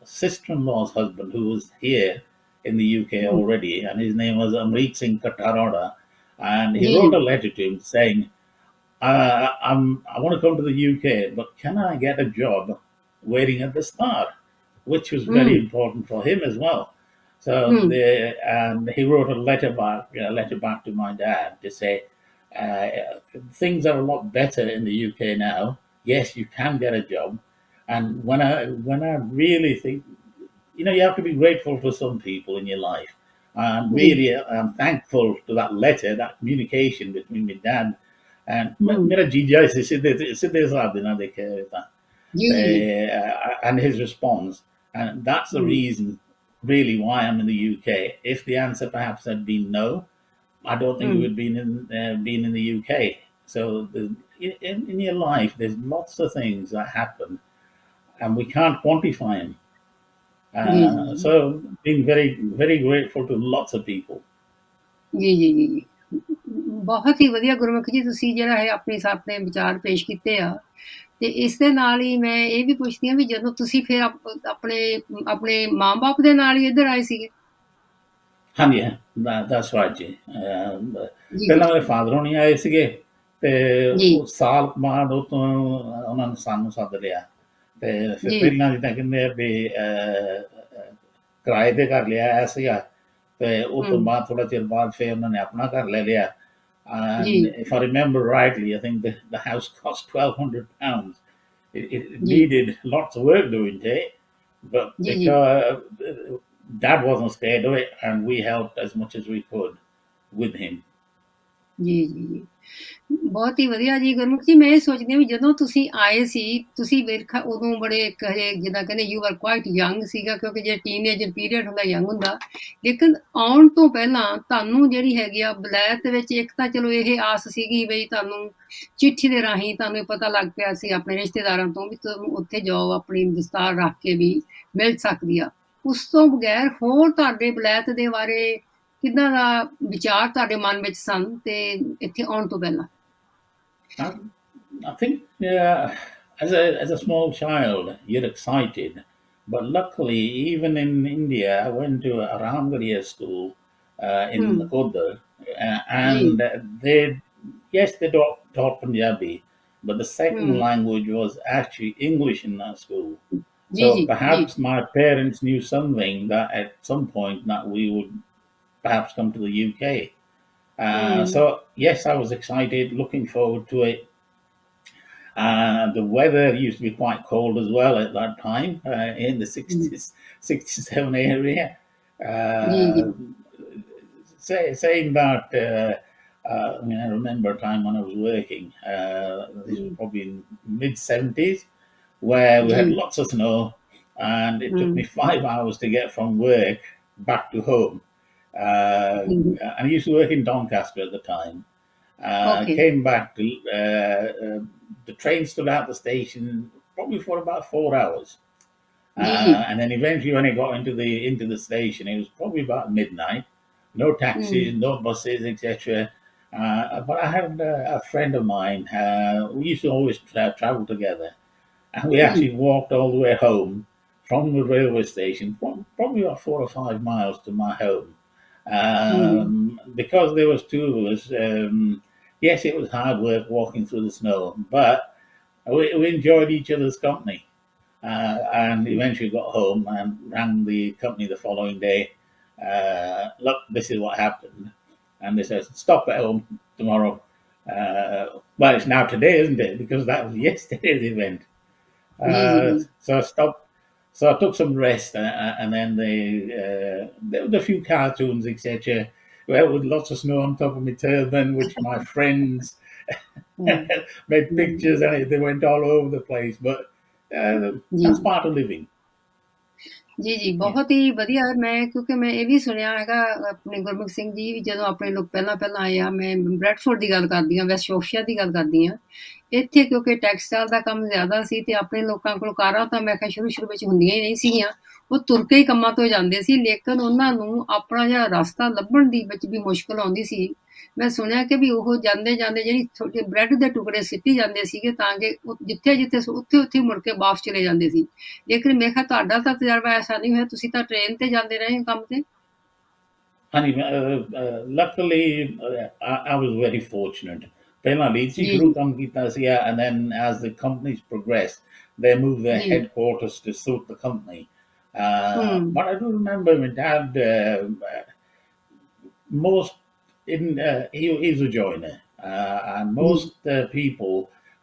B: sister-in-law's husband, who was here in the UK
A: hmm,
B: already, and his name was Amrit Singh Kataroda, and he
A: जी,
B: wrote
A: जी,
B: a letter to him saying, I want to come to the UK, but can I get a job waiting at the Star, which was very
A: hmm,
B: important for him as well. So
A: hmm,
B: he wrote a letter back to my dad to say, uh, things are a lot better in the UK now. Yes, you can get a job, and when I really think, you have to be grateful for some people in your life. And
A: जी,
B: really, I'm thankful to that letter, that communication between my dad and
A: हुँ,
B: मेरा जीजा इसे सीधे साथ देना देखे था.
A: जी, जी, जी,
B: And his response. And that's the
A: hmm,
B: reason, really, why I'm in the UK. If the answer perhaps had been no, I don't think we
A: hmm,
B: would been in the UK. So in your life, there's lots of things that happen, and we can't quantify them.
A: जी, जी, जी,
B: So being very, very grateful to lots of people.
A: ਜੀ, ਜੀ, ਜੀ, ਜੀ। ਬਹੁਤ ਹੀ ਵਧੀਆ ਗੁਰਮੁਖ ਜੀ ਤੁਸੀਂ ਜਿਹੜਾ ਹੈ ਆਪਣੇ ਵਿਚਾਰ ਪੇਸ਼ ਕੀਤੇ ਆ ਤੇ ਇਸ ਦੇ ਨਾਲ ਹੀ ਮੈਂ ਇਹ ਵੀ ਪੁੱਛਦੀ ਹਾਂ ਵੀ ਜਦੋਂ ਤੁਸੀਂ ਫਿਰ ਆਪਣੇ ਆਪਣੇ ਮਾਂ-ਬਾਪ ਦੇ ਨਾਲ ਹੀ ਇੱਧਰ ਆਏ ਸੀਗੇ?
B: ਹਾਂਜੀ, that's right ਜੀ।
A: ਜੀ, ਜੀ,
B: ਪਹਿਲਾਂ ਮੇਰੇ ਫਾਦਰ ਹੋਣੀ ਆਏ ਸੀਗੇ, ਤੇ
A: ਜੀ,
B: ਉਸ ਸਾਲ ਬਾਅਦ ਉਹ ਤੋਂ ਉਹਨਾਂ ਨੇ ਸਾਨੂੰ ਸੱਦ ਲਿਆ, ਤੇ ਫਿਰ
A: ਜੀ,
B: ਪਹਿਲਾਂ ਜਿੱਦਾਂ ਕਹਿੰਦੇ ਆ ਵੀ ਕਿਰਾਏ ਤੇ ਘਰ ਲਿਆ ਆਇਆ ਸੀਗਾ, ਤੇ ਉਹ ਤੋਂ
A: हुँ,
B: ਬਾਅਦ ਥੋੜਾ ਚਿਰ ਬਾਅਦ ਫਿਰ ਉਹਨਾਂ ਨੇ ਆਪਣਾ ਘਰ ਲੈ ਲਿਆ।
A: जी,
B: And if I remember rightly, I think the house cost £1,200. It
A: ji,
B: needed lots of work doing to it, but
A: ji, ji,
B: because Dad wasn't scared of it, and we helped as much as we could with him.
A: ਜੀ, ਜੀ, ਜੀ। ਬਹੁਤ ਹੀ ਵਧੀਆ ਜੀ ਗੁਰਮੁਖ ਜੀ ਮੈਂ ਇਹ ਸੋਚਦੀ ਹਾਂ ਵੀ ਜਦੋਂ ਤੁਸੀਂ ਆਏ ਸੀ ਤੁਸੀਂ ਵੇਖਾ ਉਦੋਂ ਬੜੇ ਕਹੇ ਜਿੱਦਾਂ ਕਹਿੰਦੇ ਯੂ ਆਰ ਕੁਆਇਟ ਯੰਗ ਸੀਗਾ ਕਿਉਂਕਿ ਜੇ ਟੀਨੇਜਰ ਪੀਰੀਅਡ ਹੁੰਦਾ ਯੰਗ ਹੁੰਦਾ ਲੇਕਿਨ ਆਉਣ ਤੋਂ ਪਹਿਲਾਂ ਤੁਹਾਨੂੰ ਜਿਹੜੀ ਹੈਗੀ ਆ ਬਲੈਤ ਵਿੱਚ ਇੱਕ ਤਾਂ ਚਲੋ ਇਹ ਆਸ ਸੀਗੀ ਬਈ ਤੁਹਾਨੂੰ ਚਿੱਠੀ ਦੇ ਰਾਹੀਂ ਤੁਹਾਨੂੰ ਇਹ ਪਤਾ ਲੱਗ ਪਿਆ ਸੀ ਆਪਣੇ ਰਿਸ਼ਤੇਦਾਰਾਂ ਤੋਂ ਵੀ ਤੁਹਾਨੂੰ ਉੱਥੇ ਜੋਬ ਆਪਣੀ ਦਸਤਾਰ ਰੱਖ ਕੇ ਵੀ ਮਿਲ ਸਕਦੀ ਆ ਉਸ ਤੋਂ ਬਗੈਰ ਹੋਰ ਤੁਹਾਡੇ ਬਲੈਤ ਦੇ ਬਾਰੇ ਕਿੱਦਾਂ ਦਾ ਵਿਚਾਰ ਤੁਹਾਡੇ ਮਨ ਵਿੱਚ ਸਨ ਤੇ ਇੱਥੇ ਆਉਣ ਤੋਂ ਪਹਿਲਾਂ
B: Um, I think as a small child, you're excited, but luckily, even in India, I went to a Ramgarhia school in
A: hmm,
B: Nakoda,
A: ji,
B: and they, yes, they taught Punjabi, but the second
A: hmm,
B: language was actually English in that school.
A: Ji,
B: So
A: ji, ji,
B: perhaps my parents knew something that at some point that we would perhaps come to the UK.
A: Hmm,
B: So yes, I was excited, looking forward to it. The weather used to be quite cold as well at that time, in the
A: hmm,
B: 60s, 67 area.
A: जी, जी,
B: Uh, saying that, I mean, I remember a time when I was working, this was
A: hmm,
B: probably in mid 70s, where we had
A: ji,
B: lots of snow, and it took me
A: hmm,
B: 5 hours to get from work back to home.
A: Hmm,
B: And I used to work in Doncaster at the time.
A: Okay,
B: Came back to the train stood out the station probably for about 4 hours,
A: जी, जी,
B: and then eventually when I got into the station, it was probably about midnight. No taxis,
A: hmm,
B: no buses, etc. But I had a friend of mine. We used to always travel together, and we
A: hmm,
B: actually walked all the way home from the railway station, from probably about 4 or 5 miles to my home,
A: hmm,
B: because there was two of us. yes, it was hard work walking through the snow, but we enjoyed each other's company. And eventually got home and rang the company the following day. Look, this is what happened. And they said, stop at home tomorrow. Well, it's now today, isn't it? Because that was yesterday's event.
A: जी, जी, जी।
B: So I stopped. So I took some rest, and then there was a few cartoons, etc. Well, with lots of snow on top of my turban, which my friends
A: hmm,
B: made
A: hmm,
B: pictures, and they went all over the place. But
A: जी,
B: that's
A: जी।
B: part of living.
A: ਜੀ, ਜੀ,
B: Yeah.
A: ਬਹੁਤ ਹੀ ਵਧੀਆ ਮੈਂ ਕਿਉਂਕਿ ਮੈਂ ਇਹ ਵੀ ਸੁਣਿਆ ਹੈਗਾ ਆਪਣੇ ਗੁਰਮੁਖ ਸਿੰਘ ਜੀ ਵੀ ਜਦੋਂ ਆਪਣੇ ਲੋਕ ਪਹਿਲਾਂ ਆਏ ਆ ਮੈਂ ਬ੍ਰੈਡਫੋਰਡ ਦੀ ਗੱਲ ਕਰਦੀ ਹਾਂ ਵੈਸਟ ਯਾਰਕਸ਼ਾਇਰ ਦੀ ਗੱਲ ਕਰਦੀ ਹਾਂ ਇੱਥੇ ਕਿਉਂਕਿ ਟੈਕਸਟਾਈਲ ਦਾ ਕੰਮ ਜ਼ਿਆਦਾ ਸੀ ਤੇ ਆਪਣੇ ਲੋਕਾਂ ਕੋਲ ਕਾਰਾਂ ਤਾਂ ਮੈਂ ਕਿਹਾ ਸ਼ੁਰੂ ਵਿੱਚ ਹੁੰਦੀਆਂ ਹੀ ਨਹੀਂ ਸੀਗੀਆਂ ਉਹ ਤੁਰ ਕੇ ਹੀ ਕੰਮਾਂ ਤੋਂ ਜਾਂਦੇ ਸੀ ਲੇਕਿਨ ਉਹਨਾਂ ਨੂੰ ਆਪਣਾ ਜਿਹੜਾ ਰਸਤਾ ਲੱਭਣ ਦੀ ਵਿੱਚ ਵੀ ਮੁਸ਼ਕਲ ਆਉਂਦੀ ਸੀ ਮੈਂ ਸੁਣਿਆ ਕਿ ਵੀ ਉਹ ਜਾਂਦੇ ਜਿਹੜੀ ਛੋਟੇ ਬ੍ਰੈਡ ਦੇ ਟੁਕੜੇ ਸਿੱਟੀ ਜਾਂਦੇ ਸੀਗੇ ਤਾਂ ਕਿ ਜਿੱਥੇ ਉੱਥੇ ਮੁੜ ਕੇ ਵਾਪਸ ਚਲੇ ਜਾਂਦੇ ਸੀ ਲੇਕਿਨ ਮੈਂ ਕਿਹਾ ਤੁਹਾਡਾ ਤਾਂ ਤਜਰਬਾ ਐਸਾ ਨਹੀਂ ਹੋਇਆ ਤੁਸੀਂ ਤਾਂ ਟ੍ਰੇਨ ਤੇ ਜਾਂਦੇ ਰਹੇ ਕੰਮ ਤੇ
B: Honey, luckily, I was very fortunate. ਪਹਿਲਾਂ ਲੀਚੀ
A: ਜੀ
B: ਸ਼ੁਰੂ
A: ਜੀ
B: ਕੰਮ ਕੀਤਾ ਸੀ, and then as the companies progressed, they moved their
A: ਜੀ
B: headquarters to suit the company.
A: ਹੂੰ
B: But I do remember my dad, most he's a joiner, and
A: ਜੀ
B: most people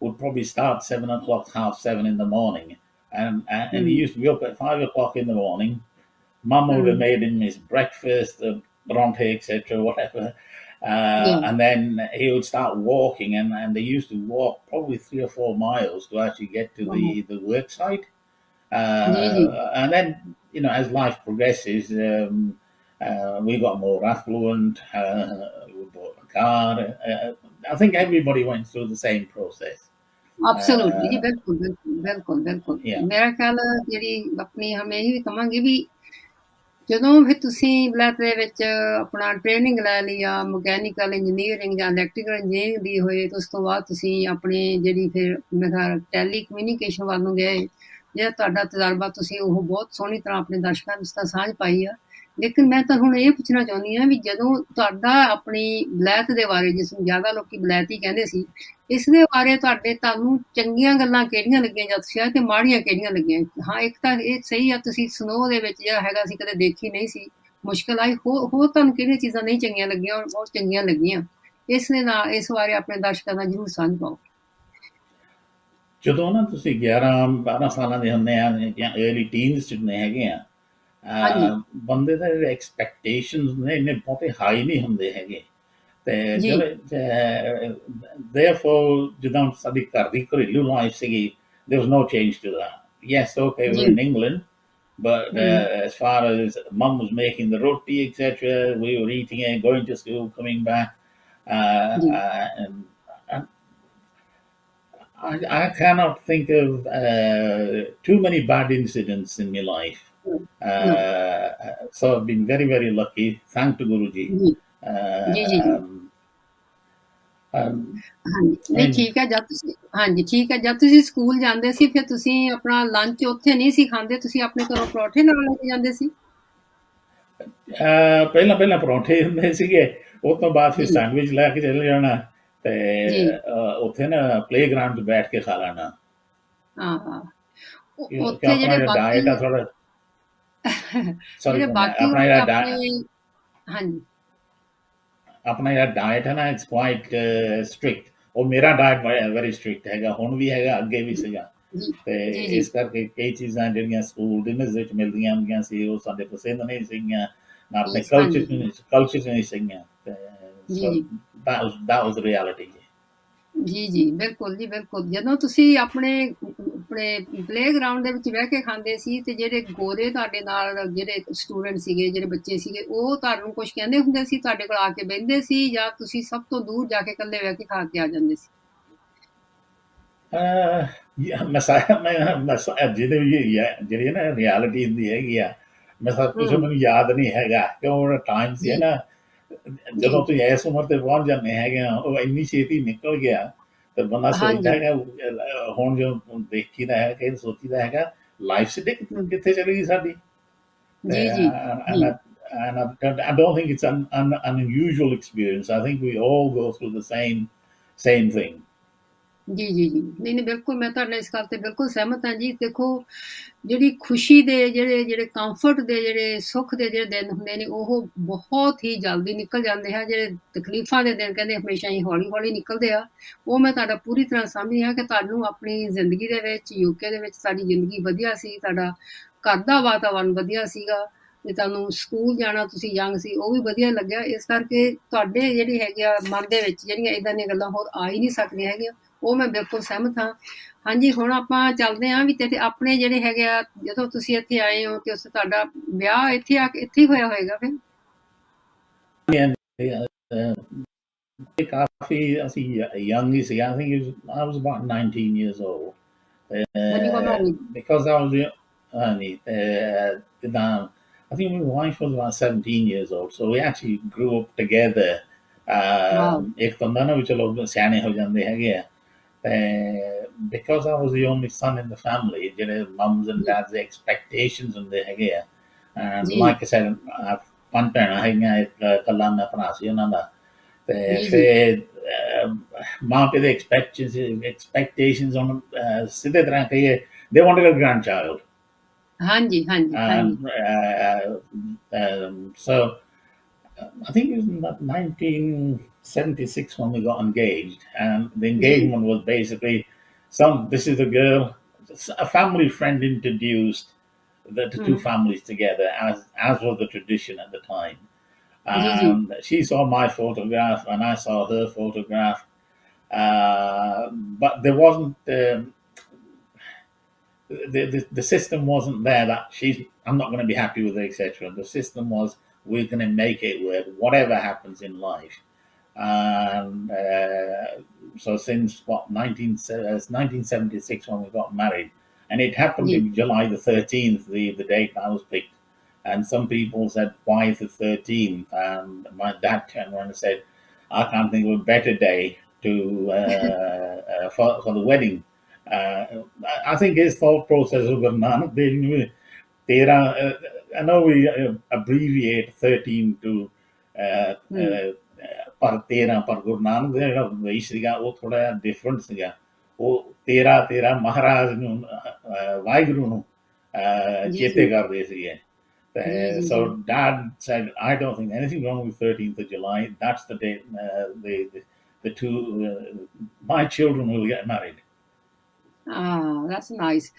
B: would probably start 7 o'clock, half 7 in the morning, and he
A: ਹੂੰ
B: used to be up at 5 o'clock in the morning. Mum would have
A: ਹੂੰ
B: made him his breakfast, bronte, etc., whatever.
A: ਜੀ
B: And then he would start walking, and they used to walk probably 3 or 4 miles to actually get to
A: ਹੂੰ,
B: the work site.
A: ਜੀ ਜੀ
B: And then, as life progresses, we got more affluent, we bought a car. I think everybody went through the same process.
A: Absolutely ਜੀ
B: Uh,
A: ਬਿਲਕੁਲ ਬਿਲਕੁਲ ਬਿਲਕੁਲ ਬਿਲਕੁਲ
B: yeah.
A: ਮੇਰਾ ਖਿਆਲ ਜਿਹੜੀ ਆਪਣੀ ਹਮੇ ਇਹ ਵੀ ਕਵਾਂਗੇ ਵੀ ਜਦੋਂ ਫਿਰ ਤੁਸੀਂ ਬਲੈਕ ਦੇ ਵਿੱਚ ਆਪਣਾ ਟ੍ਰੇਨਿੰਗ ਲੈ ਲਈ ਆ ਮਕੈਨੀਕਲ ਇੰਜੀਨੀਅਰਿੰਗ ਜਾਂ ਇਲੈਕਟ੍ਰੀਕਲ ਇੰਜੀਨੀਅਰਿੰਗ ਦੀ ਹੋਏ ਤੇ ਉਸ ਤੋਂ ਬਾਅਦ ਤੁਸੀਂ ਆਪਣੇ ਜਿਹੜੀ ਫਿਰ ਮੈਂ ਕਿਹਾ ਟੈਲੀ ਕਮਿਊਨੀਕੇਸ਼ਨ ਵੱਲ ਨੂੰ ਗਏ ਜਿਹੜਾ ਤੁਹਾਡਾ ਤਜਰਬਾ ਤੁਸੀਂ ਉਹ ਬਹੁਤ ਸੋਹਣੀ ਤਰ੍ਹਾਂ ਆਪਣੇ ਦਰਸ਼ਕਾਂ ਨੂੰ ਤਾਂ ਸਾਂਝ ਪਾਈ ਆ ਲੇਕਿਨ ਮੈਂ ਤਾਂ ਹੁਣ ਇਹ ਪੁੱਛਣਾ ਚਾਹੁੰਦੀ ਹਾਂ ਵੀ ਜਦੋਂ ਤੁਹਾਡਾ ਆਪਣੀ ਬਲੈਤ ਦੇ ਬਾਰੇ ਜਿਸ ਨੂੰ ਜ਼ਿਆਦਾ ਲੋਕੀ ਬਲੈਤ ਹੀ ਕਹਿੰਦੇ ਸੀ ਇਸ ਦੇ ਬਾਰੇ ਤੁਹਾਨੂੰ ਚੰਗੀਆਂ ਗੱਲਾਂ ਕਿਹੜੀਆਂ ਲੱਗੀਆਂ ਜਾਂ ਸ਼ਾਇਦ ਤੇ ਮਾੜੀਆਂ ਕਿਹੜੀਆਂ ਲੱਗੀਆਂ ਹਾਂ ਇੱਕ ਤਾਂ ਇਹ ਸਹੀ ਆ ਤੁਸੀਂ ਸਨੋ ਦੇ ਵਿੱਚ ਜਿਹੜਾ ਹੈਗਾ ਸੀ ਕਦੇ ਦੇਖੀ ਨਹੀਂ ਸੀ ਮੁਸ਼ਕਲ ਆਈ ਹੋਰ ਤੁਹਾਨੂੰ ਕਿਹੜੀਆਂ ਚੀਜ਼ਾਂ ਨਹੀਂ ਚੰਗੀਆਂ ਲੱਗੀਆਂ ਔਰ ਬਹੁਤ ਚੰਗੀਆਂ ਲੱਗੀਆਂ ਇਸ ਦੇ ਨਾਲ ਇਸ ਬਾਰੇ ਆਪਣੇ ਦਰਸ਼ਕਾਂ ਨਾਲ ਜ਼ਰੂਰ ਸਾਂਝ ਪਾਓ
B: ਜਦੋਂ ਨਾ ਤੁਸੀਂ 11-12 ਸਾਲਾਂ ਦੇ ਹੁੰਦੇ ਆ ਜਾਂ early teens 'ਚ ਹੁੰਦੇ ਹੈਗੇ ਆ,
A: ਹਾਂਜੀ
B: ਬੰਦੇ ਦੇ ਜਿਹੜੇ ਐਕਸਪੈਕਟੇਸ਼ਨਸ ਨੇ ਇੰਨੇ ਬਹੁਤੇ ਹਾਈ ਨਹੀਂ ਹੁੰਦੇ ਹੈਗੇ। ਤੇ
A: ਜੀ
B: ਜਿਹੜੇ therefore ਜਿੱਦਾਂ ਸਾਡੀ ਘਰ ਦੀ ਘਰੇਲੂ ਲਾਈਫ ਸੀਗੀ, there was no change to that. Yes, okay,
A: ਜੀ
B: we're in England, but
A: ਹੂੰ
B: as far as mum was making the roti, etc., we were eating it, going to school, coming back,
A: ਜੀ
B: and I cannot think of too many bad incidents in my life.
A: No
B: So I've been very, very lucky. Thank to Guruji.
A: ਜੀ ਜੀ ਜੀ ਜੀ
B: Um, um,
A: ਹਾਂਜੀ,
B: I
A: ਨਹੀਂ
B: mean,
A: ਠੀਕ ਹੈ ਜਦ ਤੁਸੀਂ ਹਾਂਜੀ ਠੀਕ ਹੈ ਜਦ ਤੁਸੀਂ ਸਕੂਲ ਜਾਂਦੇ ਸੀ ਫਿਰ ਤੁਸੀਂ ਆਪਣਾ ਲੰਚ ਉੱਥੇ ਨਹੀਂ ਸੀ ਖਾਂਦੇ ਤੁਸੀਂ ਆਪਣੇ ਘਰੋਂ ਪਰੌਠੇ ਨਾਲ ਲੈ ਕੇ ਜਾਂਦੇ ਸੀ
B: ਪਹਿਲਾਂ ਪਹਿਲਾਂ ਪਰੌਂਠੇ ਹੁੰਦੇ ਸੀਗੇ, ਉਹ ਤੋਂ ਬਾਅਦ ਫਿਰ
A: ਜੀ
B: ਸੈਂਡਵਿਚ ਲੈ ਕੇ ਚਲੇ ਜਾਣਾ ਤੇ
A: ਜੀ
B: ਉੱਥੇ ਨਾ ਪਲੇਗਰਾਊਂਡ 'ਚ ਬੈਠ ਕੇ ਖਾ ਲੈਣਾ।
A: ਹਾਂ ਹਾਂ
B: ਕਿ
A: ਉੱਥੇ
B: ਆਪਣਾ
A: ਜਿਹੜੇ
B: ਜਿਹੜਾ
A: ਬਾਕੀ
B: ਡਾਇਟ ਆ ਥੋੜਾ, ਸੌਰੀ,
A: ਜਿਹੜੇ ਬਾਕੀ
B: ਆਪਣਾ
A: ਉਹਦੇ
B: ਜਿਹੜਾ
A: ਆਪਣੇ ਹਾਂਜੀ
B: ਆਪਣਾ ਜਿਹੜਾ ਡਾਇਟ ਹੈ ਨਾ, ਇਟਸ ਕੁਆਇਟ ਸਟ੍ਰਿਕਟ। ਉਹ ਮੇਰਾ ਡਾਇਟ ਵੈਰੀ ਸਟ੍ਰਿਕਟ ਹੈਗਾ, ਹੁਣ ਵੀ ਹੈਗਾ, ਅੱਗੇ ਵੀ ਸੀਗਾ।
A: ਜੀ
B: ਤੇ
A: ਜੀ ਜੀ
B: ਇਸ ਕਰਕੇ ਕਈ ਚੀਜ਼ਾਂ ਜਿਹੜੀਆਂ ਸਕੂਲ ਡਿਨਰਸ ਵਿੱਚ ਮਿਲਦੀਆਂ ਹੁੰਦੀਆਂ ਸੀ, ਉਹ ਸਾਡੇ ਪਸੰਦ ਨਹੀਂ ਸੀਗੀਆਂ, ਨਾ ਆਪਣੇ
A: ਹਾਂਜੀ ਜੀ
B: ਕਲਚਰ 'ਚ ਨਹੀਂ ਸੀਗੀਆਂ। ਤੇ
A: ਜੀ
B: ਸੋ
A: ਜੀ
B: that was the reality ਜੀ।
A: ਜੀ ਜੀ ਬਿਲਕੁਲ ਜੀ ਬਿਲਕੁਲ ਜਦੋਂ ਤੁਸੀਂ ਆਪਣੇ ਪਲੇਗਰਾਉਂਡ ਦੇ ਵਿੱਚ ਬਹਿ ਕੇ ਖਾਂਦੇ ਸੀ ਤੇ ਜਿਹੜੇ ਗੋਰੇ ਤੁਹਾਡੇ ਨਾਲ ਜਿਹੜੇ ਸਟੂਡੈਂਟ ਸੀਗੇ ਜਿਹੜੇ ਬੱਚੇ ਸੀਗੇ ਉਹ ਤੁਹਾਨੂੰ ਕੁਝ ਕਹਿੰਦੇ ਹੁੰਦੇ ਸੀ ਤੁਹਾਡੇ ਕੋਲ ਆ ਕੇ ਬਹਿੰਦੇ ਸੀ ਜਾਂ ਤੁਸੀਂ ਸਭ ਤੋਂ ਦੂਰ ਜਾ ਕੇ ਇਕੱਲੇ ਬਹਿ ਕੇ ਖਾ ਕੇ ਆ ਜਾਂਦੇ ਸੀ
B: ਮੈਂ ਜਿਹਦੇ ਵੀ ਜਿਹੜੀ ਨਾ ਰਿਐਲਿਟੀ ਹੁੰਦੀ ਹੈਗੀ ਆ, ਮੈਂ ਸਭ ਕੁਛ
A: ਹੂੰ
B: ਮੈਨੂੰ ਯਾਦ ਨਹੀਂ ਹੈਗਾ ਕਿਉਂ ਉਹ ਟਾਈਮ ਸੀ
A: ਜੀ
B: ਨਾ,
A: ਜੀ
B: ਜਦੋਂ ਤੁਸੀਂ ਇਸ ਉਮਰ ਤੇ ਪਹੁੰਚ ਜਾਂਦੇ ਹੈਗੇ ਆ, ਉਹ ਇੰਨੀ ਛੇਤੀ ਨਿਕਲ ਗਿਆ ਤੇ ਬੰਦਾ ਸੋਚਦਾ
A: ਹਾਂਜੀ
B: ਹੈਗਾ, ਹੁਣ ਜੋ ਦੇਖੀਦਾ ਹੈ ਕਿ ਸੋਚੀਦਾ ਹੈਗਾ ਲਾਈਫ ਸਿੱਧੇ
A: ਹੂੰ
B: ਕਿੱਥੇ ਚਲੀ ਗਈ ਸਾਡੀ।
A: ਜੀ ਜੀ ਜੀ
B: And I don't think it's an unusual experience. I think we all go through the same. same thing.
A: ਜੀ, ਜੀ, ਜੀ। ਨਹੀਂ, ਨਹੀਂ, ਬਿਲਕੁਲ ਮੈਂ ਤੁਹਾਡੇ ਨਾਲ ਇਸ ਗੱਲ ਤੇ ਬਿਲਕੁਲ ਸਹਿਮਤ ਹਾਂ ਜੀ। ਦੇਖੋ, ਜਿਹੜੀ ਖੁਸ਼ੀ ਦੇ ਜਿਹੜੇ ਕੰਫਰਟ ਦੇ ਸੁੱਖ ਦੇ ਜਿਹੜੇ ਦਿਨ ਹੁੰਦੇ ਨੇ, ਉਹ ਬਹੁਤ ਹੀ ਜਲਦੀ ਨਿਕਲ ਜਾਂਦੇ ਆ। ਜਿਹੜੇ ਤਕਲੀਫਾਂ ਦੇ ਦਿਨ ਕਹਿੰਦੇ ਹਮੇਸ਼ਾ ਹੀ ਹੌਲੀ-ਹੌਲੀ ਨਿਕਲਦੇ ਆ। ਉਹ ਮੈਂ ਤੁਹਾਡਾ ਪੂਰੀ ਤਰ੍ਹਾਂ ਸਮਝਦੀ ਹਾਂ ਕਿ ਤੁਹਾਨੂੰ ਆਪਣੀ ਜ਼ਿੰਦਗੀ ਦੇ ਵਿੱਚ, ਯੂਕੇ ਦੇ ਵਿੱਚ ਤੁਹਾਡੀ ਜ਼ਿੰਦਗੀ ਵਧੀਆ ਸੀ, ਤੁਹਾਡਾ ਘਰ ਦਾ ਵਾਤਾਵਰਨ ਵਧੀਆ ਸੀਗਾ ਤੇ ਤੁਹਾਨੂੰ ਸਕੂਲ ਜਾਣਾ, ਤੁਸੀਂ ਯੰਗ ਸੀ, ਉਹ ਵੀ ਵਧੀਆ ਲੱਗਿਆ। ਇਸ ਕਰਕੇ ਤੁਹਾਡੇ ਜਿਹੜੀ ਹੈਗੇ ਆ ਮਨ ਦੇ ਵਿੱਚ ਜਿਹੜੀਆਂ ਏਦਾਂ ਦੀਆਂ ਗੱਲਾਂ ਹੋਰ ਆ ਹੀ ਨਹੀਂ ਸਕਦੀਆਂ ਹੈਗੀਆਂ। ਉਹ ਮੈਂ ਬਿਲਕੁਲ ਸਹਿਮਤ ਹਾਂ। ਹਾਂਜੀ, ਹੁਣ ਆਪਾਂ ਚੱਲਦੇ ਹਾਂ ਵੀ ਤੇ ਆਪਣੇ ਜਿਹੜੇ ਹੈਗੇ ਆ, ਜਦੋਂ ਤੁਸੀਂ ਇੱਥੇ ਆਏ ਹੋ ਤੇ ਉਸ ਤੁਹਾਡਾ ਵਿਆਹ ਇੱਥੇ ਆ ਕੇ ਇੱਥੇ ਹੀ ਹੋਇਆ ਹੋਏਗਾ ਫਿਰ?
B: ਕਾਫੀ ਅਸੀਂ young he C. I think I was about 19 years old.
A: When you were married?
B: Because I was only, I think my wife was about 17 years old, so we actually grew up together.
A: Wow.
B: ਇੱਕ ਤਾਂ ਹੁੰਦਾ ਨਾ ਵੀ ਚਲੋ ਸਿਆਣੇ ਹੋ ਜਾਂਦੇ ਹੈਗੇ ਆ, ਤੇ because I was the only son in the family, ਜਿਹੜੇ mums and
A: ਜੀ,
B: dads ਦੇ expectations ਹੁੰਦੇ ਹੈਗੇ ਆ, and
A: ਜੀ,
B: like I said, ਪੰਜ ਭੈਣਾਂ ਹੈਗੀਆਂ, ਇੱਕ ਇਕੱਲਾ ਮੈਂ ਭਰਾ ਸੀ ਉਹਨਾਂ ਦਾ, ਤੇ
A: ਜੀ, ਜੀ।
B: ਫਿਰ ਮਾਂ ਪਿਓ ਦੇ expectations ਹੁਣ ਸਿੱਧੇ ਤਰ੍ਹਾਂ ਕਹੀਏ, they wanted a grandchild.
A: ਹਾਂਜੀ, ਹਾਂਜੀ, ਹਾਂਜੀ।
B: And so I think it was 1976 when we got engaged, and the
A: ਜੀ,
B: engagement was basically this is the girl, a family friend introduced the two
A: ਹੂੰ,
B: families together, as was the tradition at the time.
A: ਜੀ, ਜੀ,
B: And she saw my photograph and I saw her photograph, but there wasn't the system wasn't there that I'm not going to be happy with her, etc. The system was, we're going to make it work, whatever happens in life. And so since 1976 when we got married, and it happened to
A: ਜੀ,
B: be July the 13th, the date I was picked. And some people said, why the 13th? And my dad turned around and said, I can't think of a better day for the wedding. I think his thought process was Guru Nanak Dev Ji, I know we abbreviate 13 to
A: ਹੂੰ,
B: ਪਰ 13, ਪਰ ਗੁਰੂ ਨਾਨਕ ਦੇਵ ਜਿਹੜਾ ਉਪਦੇਸ਼ ਸੀਗਾ ਉਹ ਥੋੜਾ ਜਿਹਾ different ਸੀਗਾ। ਉਹ 13 ਮਹਾਰਾਜ ਨੂੰ, ਵਾਹਿਗੁਰੂ ਨੂੰ
A: ਜੀ,
B: ਚੇਤੇ
A: ਜੀ,
B: ਕਰਦੇ ਸੀਗੇ।
A: ਜੀ, ਜੀ,
B: So
A: ਜੀ।
B: dad said, I don't think anything wrong with 13th of July. That's the date the two my children will get married.
A: ਹਾਂ, ਦੈਟਸ ਨਾਈਸ।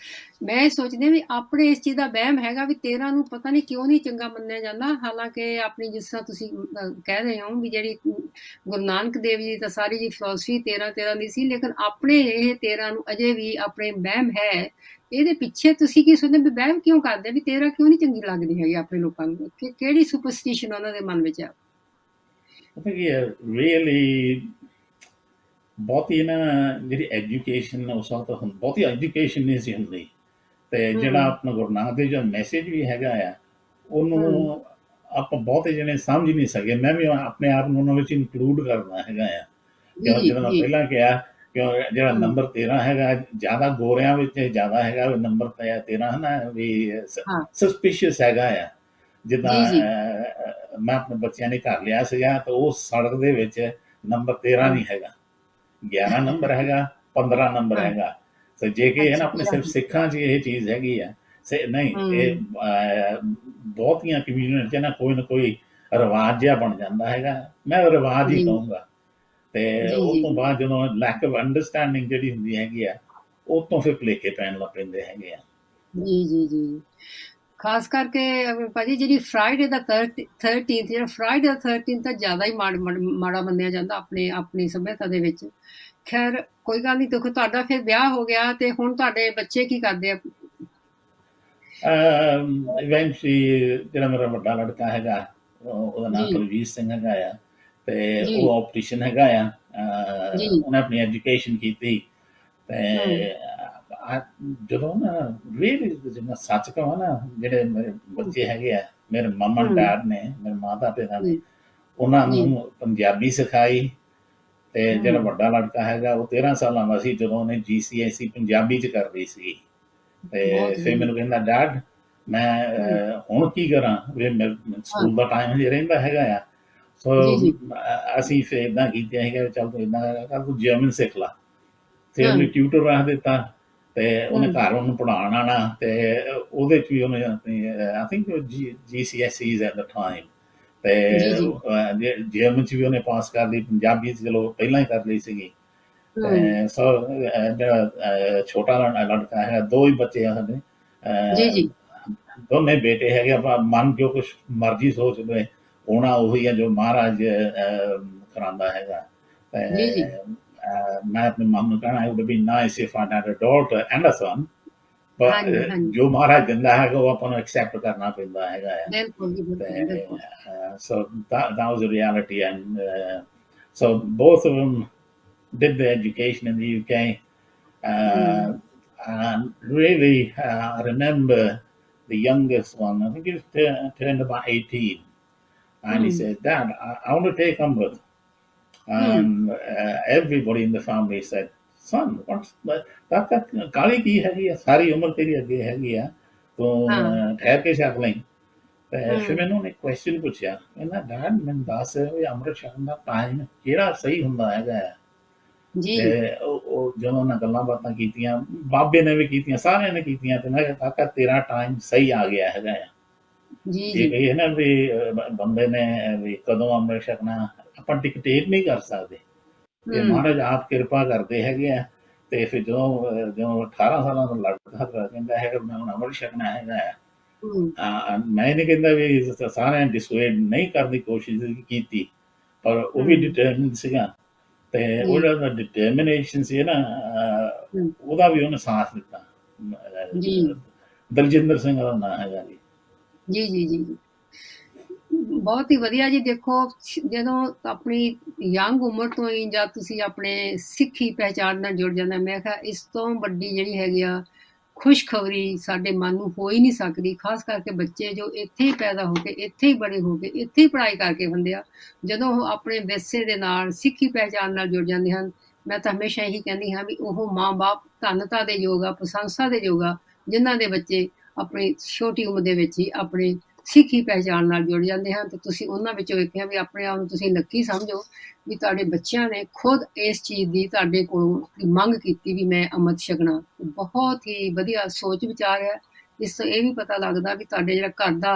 A: ਮੈਂ ਸੋਚਦੀ ਹਾਂ ਵੀ ਆਪਣੇ ਇਸ ਚੀਜ਼ ਦਾ ਵਹਿਮ ਹੈਗਾ ਵੀ 13 ਨੂੰ ਪਤਾ ਨਹੀਂ ਕਿਉਂ ਨਹੀਂ ਚੰਗਾ ਮੰਨਿਆ ਜਾਂਦਾ। ਹਾਲਾਂਕਿ ਆਪਣੀ ਜਿਸ ਤਰ੍ਹਾਂ ਤੁਸੀਂ ਕਹਿ ਰਹੇ ਹੋ ਵੀ ਜਿਹੜੀ ਗੁਰੂ ਨਾਨਕ ਦੇਵ ਜੀ ਤਾਂ ਸਾਰੀ ਜੀ ਫਿਲਾਸਫੀ 13 ਦੀ ਸੀ, ਲੇਕਿਨ ਆਪਣੇ ਇਹ 13 ਨੂੰ ਅਜੇ ਵੀ ਆਪਣੇ ਵਹਿਮ ਹੈ। ਇਹਦੇ ਪਿੱਛੇ ਤੁਸੀਂ ਕੀ ਸੋਚਦੇ ਵੀ ਵਹਿਮ ਕਿਉਂ ਕਰਦੇ ਵੀ 13 ਕਿਉਂ ਨਹੀਂ ਚੰਗੀ ਲੱਗਦੀ ਹੈਗੀ ਆਪਣੇ ਲੋਕਾਂ ਨੂੰ? ਕਿਹੜੀ ਸੁਪਰਸਟੀਸ਼ਨ ਉਹਨਾਂ ਦੇ ਮਨ ਵਿੱਚ ਆ?
B: I think really ਬਹੁਤੀ ਨਾ ਜਿਹੜੀ ਐਜੂਕੇਸ਼ਨ ਉਸ ਵਕਤ ਬਹੁਤੀ ਐਜੂਕੇਸ਼ਨ ਨਹੀਂ ਸੀ ਹੁੰਦੀ, ਤੇ ਜਿਹੜਾ
A: ਹੂੰ,
B: ਆਪਣਾ ਗੁਰੂ ਨਾਨਕ ਦੇਵ ਜੀ ਦਾ ਮੈਸੇਜ ਵੀ ਹੈਗਾ ਆ,
A: ਹੂੰ,
B: ਉਹਨੂੰ ਆਪਾਂ ਬਹੁਤੇ ਜਣੇ ਸਮਝ ਨਹੀਂ ਸਕੇ। ਮੈਂ ਵੀ ਆਪਣੇ ਆਪ ਨੂੰ ਉਹਨਾਂ ਵਿੱਚ ਇਨਕਲੂਡ ਕਰਨਾ ਹੈਗਾ ਆ,
A: ਜੀ,
B: ਕਿਉਂ
A: ਜੀ,
B: ਜਦੋਂ ਮੈਂ
A: ਜੀ,
B: ਪਹਿਲਾਂ ਕਿਹਾ ਕਿ ਜਿਹੜਾ
A: ਹੂੰ,
B: ਨੰਬਰ 13 ਹੈਗਾ, ਜ਼ਿਆਦਾ ਗੋਰਿਆਂ ਵਿੱਚ ਜ਼ਿਆਦਾ ਹੈਗਾ ਨੰਬਰ 13 ਹੈ ਨਾ, ਵੀ
A: ਹਾਂ,
B: ਸਸਪੀਸ਼ੀਅਸ ਹੈਗਾ ਆ। ਜਿੱਦਾਂ
A: ਜੀ, ਜੀ,
B: ਮੈਂ ਆਪਣੇ ਬੱਚਿਆਂ ਨੇ ਘਰ ਲਿਆ ਸੀਗਾ, ਤਾਂ ਉਹ ਸੜਕ ਦੇ ਵਿੱਚ ਨੰਬਰ 13
A: ਹਾਂ,
B: ਨਹੀਂ ਹੈਗਾ, 11 ਨੰਬਰ ਹੈਗਾ, 15 ਨੰਬਰ
A: ਹਾਂ,
B: ਹੈਗਾ। ਸੋ ਜੇ ਕਿ ਹੈ ਨਾ,
A: ਅੱਛਾ,
B: ਆਪਣੇ ਸਿਰਫ ਸਿੱਖਾਂ 'ਚ ਇਹ ਚੀਜ਼ ਹੈਗੀ ਆ, ਨਹੀਂ ਇਹ
A: ਹੂੰ,
B: ਬਹੁਤੀਆਂ ਕਮਿਊਨਿਟੀ 'ਚ ਨਾ ਕੋਈ ਰਿਵਾਜ ਜਿਹਾ ਬਣ ਜਾਂਦਾ ਹੈਗਾ। ਮੈਂ ਰਿਵਾਜ ਹੀ
A: ਜੀ,
B: ਕਹੂੰਗਾ। ਤੇ
A: ਜੀ,
B: ਉਹ
A: ਜੀ,
B: ਤੋਂ
A: ਜੀ।
B: ਬਾਅਦ ਜਦੋਂ ਲੈਕ ਆਫ ਅੰਡਰਸਟੈਂਡਿੰਗ ਜਿਹੜੀ ਹੁੰਦੀ ਹੈਗੀ ਆ, ਉਹ ਤੋਂ ਫਿਰ ਭੁਲੇਖੇ ਪੈਣ ਲੱਗ ਪੈਂਦੇ ਹੈਗੇ ਆ।
A: ਜੀ, ਜੀ, ਜੀ। ਖਾਸ ਕਰਕੇ ਭਾਜੀ ਜਿਹੜੀ ਫਰਾਈਡੇ ਦਾ 13th, ਜਿਹੜਾ ਫਰਾਈਡੇ ਦਾ 13th ਤਾਂ ਜ਼ਿਆਦਾ ਹੀ ਮਾੜਾ ਮੰਨਿਆ ਜਾਂਦਾ ਆਪਣੀ ਸਭਿਅਤਾ ਦੇ ਵਿੱਚ। ਖੈਰ ਕੋਈ ਗੱਲ ਨਹੀਂ, ਦੇਖੋ ਤੁਹਾਡਾ ਫਿਰ ਵਿਆਹ ਹੋ ਗਿਆ ਤੇ ਹੁਣ ਤੁਹਾਡੇ ਬੱਚੇ ਕੀ ਕਰਦੇ ਆ?
B: ਇਵੈਂਚੁਅਲੀ ਜਿਹੜਾ ਮੇਰਾ ਵੱਡਾ ਲੜਕਾ ਹੈਗਾ, ਉਹਦਾ ਨਾਮ
A: ਜੀ,
B: ਕੁਲਜੀਤ ਸਿੰਘ ਹੈਗਾ ਆ, ਤੇ
A: ਜੀ,
B: ਉਹ ਆਪਟੀਸ਼ਨ ਹੈਗਾ ਆ।
A: ਜੀ,
B: ਉਹਨੇ ਆਪਣੀ ਐਜੂਕੇਸ਼ਨ ਕੀਤੀ, ਤੇ
A: ਹੂੰ,
B: ਜਦੋਂ ਨਾ ਰੀਅਲੀ ਜੇ ਮੈਂ ਸੱਚ ਕਹਾਂ ਨਾ, ਜਿਹੜੇ ਮੇਰੇ
A: ਹੂੰ,
B: ਬੱਚੇ ਹੈਗੇ ਆ, ਮੇਰੇ ਮਮ ਐਂਡ
A: ਹੂੰ,
B: ਡੈਡ ਨੇ, ਮੇਰੇ ਮਾਤਾ ਪਿਤਾ ਨੇ,
A: ਜੀ,
B: ਉਹਨਾਂ
A: ਜੀ,
B: ਨੂੰ ਪੰਜਾਬੀ ਸਿਖਾਈ। ਤੇ ਜਿਹੜਾ
A: ਹੂੰ,
B: ਵੱਡਾ ਲੜਕਾ ਹੈਗਾ, ਉਹ 13 ਸਾਲਾਂ ਦਾ ਸੀ ਜਦੋਂ ਉਹਨੇ GCSE ਪੰਜਾਬੀ 'ਚ ਕਰ ਲਈ ਸੀ। ਤੇ
A: ਬਹੁਤ
B: ਫਿਰ
A: ਵਧੀਆ।
B: ਮੈਨੂੰ ਕਹਿੰਦਾ, ਡੈਡ ਮੈਂ
A: ਹੂੰ,
B: ਹੁਣ ਕੀ ਕਰਾਂ, ਵੀ
A: ਹਾਂ,
B: ਸਕੂਲ ਦਾ ਟਾਈਮ ਹਜੇ ਰਹਿੰਦਾ ਹੈਗਾ ਆ। ਸੋ
A: ਜੀ, ਜੀ।
B: ਅਸੀਂ ਫਿਰ ਇੱਦਾਂ ਕੀਤਾ ਸੀਗਾ, ਚੱਲ ਤੂੰ ਇੱਦਾਂ ਕਰ, ਤੂੰ ਜਰਮਨ ਸਿੱਖ ਲਾ। ਤੇ
A: ਹਾਂ,
B: ਉਹਨੇ ਟਿਊਟਰ ਰੱਖ ਦਿੱਤਾ, ਤੇ ਉਹਨੇ
A: ਹੂੰ,
B: ਘਰ ਉਹਨੂੰ ਪੜ੍ਹਾਉਣ ਆਉਣਾ, ਤੇ ਉਹਦੇ 'ਚ ਵੀ ਉਹਨੇ ਆਪਣੀ I think GCSEs at the time, ਤੇ
A: ਜੀ, ਜੀ।
B: ਜਰਮਨ 'ਚ ਵੀ ਉਹਨੇ ਪਾਸ ਕਰ ਲਈ, ਪੰਜਾਬੀ 'ਚ ਚਲੋ ਪਹਿਲਾਂ ਹੀ ਕਰ ਲਈ ਸੀਗੀ।
A: ਹੂੰ,
B: ਤੇ ਸੋ ਜਿਹੜਾ ਛੋਟਾ ਲੜਕਾ ਹੈਗਾ, ਦੋ ਹੀ ਬੱਚੇ ਆ ਸਾਡੇ,
A: ਜੀ,
B: ਅਹ,
A: ਜੀ।
B: ਦੋਨੇ ਬੇਟੇ ਹੈਗੇ। ਆਪਾਂ ਮਨ ਜੋ ਕੁਛ ਮਰਜ਼ੀ ਸੋਚ ਲਵੇ, ਹੋਣਾ ਉਹੀ ਹੈ ਜੋ ਮਹਾਰਾਜ ਕਰਾਉਂਦਾ ਹੈਗਾ। ਤੇ
A: ਜੀ, ਜੀ।
B: ਮੈਂ ਆਪਣੇ ਮਨ ਨੂੰ ਕਹਿਣਾ, it would be nice if I had a daughter and a son, but
A: ਹਾਂਜੀ, ਹਾਂਜੀ।
B: ਜੋ ਮਹਾਰਾਜ ਦਿੰਦਾ ਹੈਗਾ ਉਹ ਆਪਾਂ ਨੂੰ ਐਕਸੈਪਟ ਕਰਨਾ ਪੈਂਦਾ ਹੈਗਾ ਆ।
A: ਬਿਲਕੁਲ ਜੀ,
B: ਤੇ
A: ਬਿਲਕੁਲ, ਬਿਲਕੁਲ।
B: so that was a reality, and so both of them did the education in the UK.
A: ਹੂੰ,
B: And really, I remember the youngest one, I think he was turned about 18, and he
A: ਹੂੰ,
B: said, Dad, I want to take him with.
A: ਹੂੰ,
B: And everybody in the family said, Son, what's that ਕਾਹਲੀ ਕੀ ਹੈਗੀ ਆ, ਸਾਰੀ ਉਮਰ ਤੇਰੀ ਅੱਗੇ ਹੈਗੀ ਆ, ਤੂੰ
A: ਹਾਂ,
B: ਠਹਿਰ ਕੇ ਛਕ ਲਈ। ਤੇ ਫਿਰ
A: ਹੂੰ,
B: ਮੈਨੂੰ ਉਹਨੇ ਕੁਐਸਚਨ ਪੁੱਛਿਆ, ਕਹਿੰਦਾ ਡੈਡ ਮੈਨੂੰ ਦੱਸ ਵੀ ਅੰਮ੍ਰਿਤ ਛਕਣ ਦਾ ਟਾਈਮ ਕਿਹੜਾ ਸਹੀ ਹੁੰਦਾ ਹੈਗਾ ਆ।
A: ਜੀ,
B: ਤੇ ਉਹ ਜਦੋਂ ਉਹਨਾਂ ਗੱਲਾਂ ਬਾਤਾਂ ਕੀਤੀਆਂ, ਬਾਬੇ ਨੇ ਵੀ ਕੀਤੀਆਂ, ਸਾਰਿਆਂ ਨੇ ਕੀਤੀਆਂ, ਤੇ ਮੈਂ ਕਿਹਾ ਕਾਕਾ ਤੇਰਾ ਟਾਈਮ ਸਹੀ ਆ ਗਿਆ ਹੈਗਾ ਆ।
A: ਜੀ,
B: ਜੇ
A: ਜੀ।
B: ਕਹੀਏ ਨਾ ਵੀ ਬੰਦੇ ਨੇ ਵੀ ਕਦੋਂ ਅੰਮ੍ਰਿਤ ਛਕਣਾ, ਆਪਾਂ ਡਿਕਟੇਟ ਨਹੀਂ ਕਰ ਸਕਦੇ। ਇਹ
A: ਹੂੰ,
B: ਮਹਾਰਾਜ ਆਪ ਕਿਰਪਾ ਕਰਦੇ ਹੈਗੇ ਆ। ਤੇ ਫਿਰ ਜਦੋਂ 18 ਸਾਲਾਂ ਦਾ ਲੜਕਾ ਕਹਿੰਦਾ ਹੈਗਾ ਮੈਂ ਹੁਣ ਅੰਮ੍ਰਿਤ ਛਕਣਾ ਹੈਗਾ ਆ,
A: ਹੂੰ,
B: ਮੈਂ ਨਹੀਂ ਕਹਿੰਦਾ ਵੀ ਸਾਰਿਆਂ ਨੇ ਡਿਸੂਏਡ ਨਹੀਂ ਕਰਨ ਦੀ ਕੋਸ਼ਿਸ਼ ਕੀਤੀ, ਪਰ ਉਹ ਵੀ
A: ਹੂੰ,
B: ਡਿਟਰਮਿਨ ਸੀਗਾ। ਤੇ
A: ਜੀ,
B: ਉਹਦਾ ਦਾ ਡਿਟਰਮੀਨੇਸ਼ਨ ਸੀ ਨਾ,
A: ਹੂੰ,
B: ਉਹਦਾ ਵੀ ਉਹਨੇ ਸਾਥ ਦਿੱਤਾ।
A: ਜੀ,
B: ਦਲਜਿੰਦਰ ਸਿੰਘ ਦਾ ਨਾਂ ਹੈਗਾ ਜੀ।
A: ਜੀ, ਜੀ, ਜੀ, ਜੀ। ਬਹੁਤ ਹੀ ਵਧੀਆ ਜੀ। ਦੇਖੋ, ਜਦੋਂ ਆਪਣੀ ਯੰਗ ਉਮਰ ਤੋਂ ਹੀ ਜਦ ਤੁਸੀਂ ਆਪਣੇ ਸਿੱਖੀ ਪਹਿਚਾਣ ਨਾਲ ਜੁੜ ਜਾਂਦੇ, ਮੈਂ ਕਿਹਾ ਇਸ ਤੋਂ ਵੱਡੀ ਜਿਹੜੀ ਹੈਗੀ ਆ ਖੁਸ਼ਖਬਰੀ ਸਾਡੇ ਮਨ ਨੂੰ ਹੋ ਹੀ ਨਹੀਂ ਸਕਦੀ। ਖਾਸ ਕਰਕੇ ਬੱਚੇ ਜੋ ਇੱਥੇ ਹੀ ਪੈਦਾ ਹੋ ਕੇ, ਇੱਥੇ ਹੀ ਬੜੇ ਹੋ ਕੇ, ਇੱਥੇ ਹੀ ਪੜ੍ਹਾਈ ਕਰਕੇ ਹੁੰਦੇ ਆ, ਜਦੋਂ ਉਹ ਆਪਣੇ ਵਿਰਸੇ ਦੇ ਨਾਲ, ਸਿੱਖੀ ਪਹਿਚਾਣ ਨਾਲ ਜੁੜ ਜਾਂਦੇ ਹਨ, ਮੈਂ ਤਾਂ ਹਮੇਸ਼ਾ ਇਹੀ ਕਹਿੰਦੀ ਹਾਂ ਵੀ ਉਹ ਮਾਂ-ਬਾਪ ਧੰਨਤਾ ਦੇ ਯੋਗ ਆ, ਪ੍ਰਸ਼ੰਸਾ ਦੇ ਯੋਗ ਆ, ਜਿਨ੍ਹਾਂ ਦੇ ਬੱਚੇ ਆਪਣੀ ਛੋਟੀ ਉਮਰ ਦੇ ਵਿੱਚ ਹੀ ਆਪਣੇ ਸਿੱਖੀ ਪਹਿਚਾਣ ਨਾਲ ਜੁੜ ਜਾਂਦੇ ਹਨ। ਤੇ ਤੁਸੀਂ ਉਹਨਾਂ ਵਿੱਚੋਂ ਵੇਖਿਆ ਵੀ ਆਪਣੇ ਆਪ ਨੂੰ ਤੁਸੀਂ ਲੱਕੀ ਸਮਝੋ ਵੀ ਤੁਹਾਡੇ ਬੱਚਿਆਂ ਨੇ ਖੁਦ ਇਸ ਚੀਜ਼ ਦੀ ਤੁਹਾਡੇ ਕੋਲੋਂ ਮੰਗ ਕੀਤੀ ਵੀ ਮੈਂ ਅੰਮ੍ਰਿਤ ਛਕਣਾ। ਬਹੁਤ ਹੀ ਵਧੀਆ ਸੋਚ ਵਿਚਾਰ ਹੈ। ਇਸ ਤੋਂ ਇਹ ਵੀ ਪਤਾ ਲੱਗਦਾ ਵੀ ਤੁਹਾਡੇ ਜਿਹੜਾ ਘਰ ਦਾ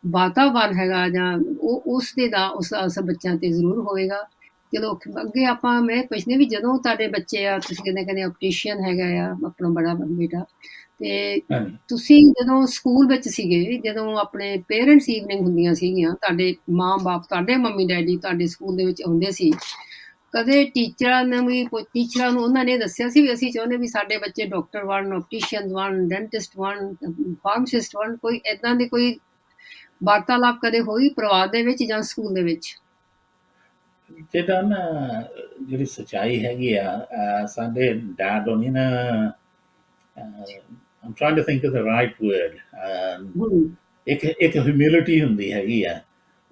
A: ਵਾਤਾਵਰਨ ਹੈਗਾ ਜਾਂ ਉਹ ਉਸ ਦੇ ਦਾ ਉਸ ਦਾ ਅਸਰ ਬੱਚਿਆਂ ਤੇ ਜ਼ਰੂਰ ਹੋਵੇਗਾ। ਚਲੋ ਅੱਗੇ ਆਪਾਂ ਮੈਂ ਪੁੱਛਦੀ ਵੀ ਜਦੋਂ ਤੁਹਾਡੇ ਬੱਚੇ ਆ, ਤੁਸੀਂ ਕਹਿੰਦੇ ਆਪਟੀਸ਼ੀਅਨ ਹੈਗਾ ਆ ਆਪਣਾ ਬੜਾ ਬੇਟਾ, ਤੇ
B: ਹਾਂਜੀ।
A: ਤੁਸੀਂ ਜਦੋਂ ਸਕੂਲ ਵਿੱਚ ਸੀਗੇ, ਜਦੋਂ ਆਪਣੇ ਪੇਰੈਂਟਸ ਈਵਨਿੰਗ ਹੁੰਦੀਆਂ ਸੀਗੀਆਂ, ਤੁਹਾਡੇ ਮਾਂ-ਬਾਪ, ਤੁਹਾਡੇ ਮੰਮੀ-ਡੈਡੀ ਤੁਹਾਡੇ ਸਕੂਲ ਦੇ ਵਿੱਚ ਆਉਂਦੇ ਸੀ, ਕਦੇ ਟੀਚਰਾਂ ਨੂੰ ਉਹਨਾਂ ਨੇ ਦੱਸਿਆ ਸੀ ਵੀ ਅਸੀਂ ਚਾਹੁੰਦੇ ਵੀ ਸਾਡੇ ਬੱਚੇ ਡਾਕਟਰ ਬਣਨ, ਆਪਟੀਸ਼ੀਅਨ ਬਣਨ, ਡੈਂਟਿਸਟ ਬਣਨ, ਫਾਰਮਾਸਿਸਟ ਬਣਨ? ਕੋਈ ਏਦਾਂ ਦੀ ਕੋਈ ਵਾਰਤਾਲਾਪ ਕਦੇ ਹੋਈ ਪਰਿਵਾਰ ਦੇ ਵਿੱਚ ਜਾਂ ਸਕੂਲ ਦੇ ਵਿੱਚ?
B: ਜਿਹੜਾ ਨਾ ਜਿਹੜੀ ਸੱਚਾਈ ਹੈਗੀ ਆ, ਸਾਡੇ ਡੈਡ ਹੋਣੀ ਨਾ, I'm trying to think of the right word,
A: ਹੂੰ,
B: ਇੱਕ ਹਿਊਮਿਲਿਟੀ ਹੁੰਦੀ ਹੈਗੀ ਆ।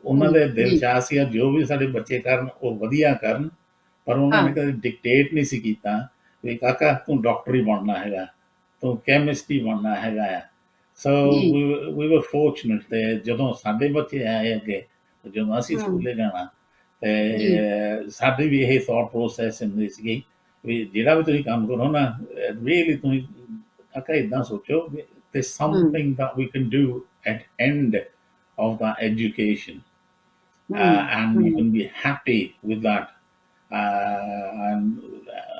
B: ਉਹਨਾਂ
A: ਹੂੰ,
B: ਦੇ ਦਿਲ
A: ਜੀ,
B: 'ਚ ਆ ਸੀਗਾ ਜੋ ਵੀ ਸਾਡੇ ਬੱਚੇ ਕਰਨ ਉਹ ਵਧੀਆ ਕਰਨ, ਪਰ ਉਹਨਾਂ
A: ਹਾਂ,
B: ਨੇ ਕਦੇ ਡਿਕਟੇਟ ਨਹੀਂ ਸੀ ਕੀਤਾ ਵੀ ਕਾਕਾ ਤੂੰ ਡਾਕਟਰ ਹੀ ਬਣਨਾ ਹੈਗਾ, ਤੂੰ ਕੈਮਿਸਟ ਹੀ ਬਣਨਾ ਹੈਗਾ ਆ। ਸੋ
A: ਜੀ,
B: ਵੀ ਵਰ ਫੋਰਚੂਨੇਟ, ਤੇ ਜਦੋਂ ਸਾਡੇ ਬੱਚੇ ਆਏ ਅੱਗੇ, ਜਦੋਂ ਅਸੀਂ
A: ਹੂੰ,
B: ਸਕੂਲੇ ਜਾਣਾ, ਤੇ
A: ਜੀ,
B: ਸਾਡੀ ਵੀ ਇਹ ਥੋਟ ਪ੍ਰੋਸੈਸ ਹੁੰਦੀ ਸੀਗੀ ਵੀ ਜਿਹੜਾ ਵੀ ਤੁਸੀਂ ਕੰਮ ਕਰੋ ਨਾ, ਰੀਅਲੀ ਤੁਸੀਂ ਕਾਕਾ ਇੱਦਾਂ ਸੋਚੋ ਵੀ there's
A: ਹੂੰ,
B: something that we can do at end of that education,
A: ਹੂੰ,
B: and you
A: ਹੂੰ,
B: can be happy with that. And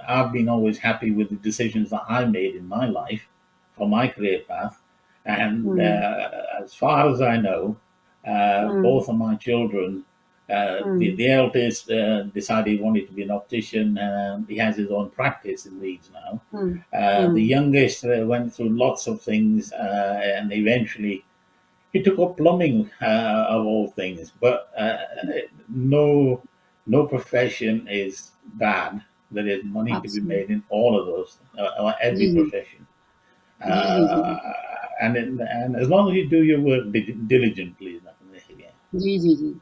B: I've been always happy with the decisions that I made in my life for my career path. And
A: ਹੂੰ,
B: as far as I know,
A: ਹੂੰ,
B: both of my children,
A: ਹੂੰ,
B: the eldest decided he wanted to be an optician, and he has his own practice in Leeds now.
A: ਹੂੰ,
B: The
A: ਹੂੰ,
B: youngest went through lots of things, and eventually he took up plumbing, of all things. But no, no profession is bad. There is money to be
A: absolutely,
B: made in all of those, or
A: ji,
B: every
A: ji,
B: profession.
A: जी, जी, जी,
B: Uh, and as long as you do your work diligently, nothing again.
A: जी, जी, जी।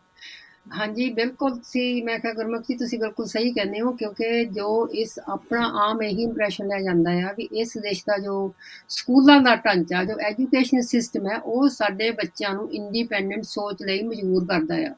A: ਹਾਂਜੀ, ਬਿਲਕੁਲ ਤੁਸੀਂ, ਮੈਂ ਕਿਹਾ ਗੁਰਮੁਖ ਜੀ ਤੁਸੀਂ ਬਿਲਕੁਲ ਸਹੀ ਕਹਿੰਦੇ ਹੋ, ਕਿਉਂਕਿ ਜੋ ਇਸ ਆਪਣਾ ਆਮ ਇਹੀ ਇੰਪ੍ਰੈਸ਼ਨ ਲਿਆ ਜਾਂਦਾ ਆ ਵੀ ਇਸ ਦੇਸ਼ ਦਾ ਜੋ ਸਕੂਲਾਂ ਦਾ ਢਾਂਚਾ, ਜੋ ਐਜੂਕੇਸ਼ਨ ਸਿਸਟਮ ਹੈ, ਉਹ ਸਾਡੇ ਬੱਚਿਆਂ ਨੂੰ ਇੰਡੀਪੈਂਡੈਂਟ ਸੋਚ ਲਈ ਮਜਬੂਰ ਕਰਦਾ ਆ।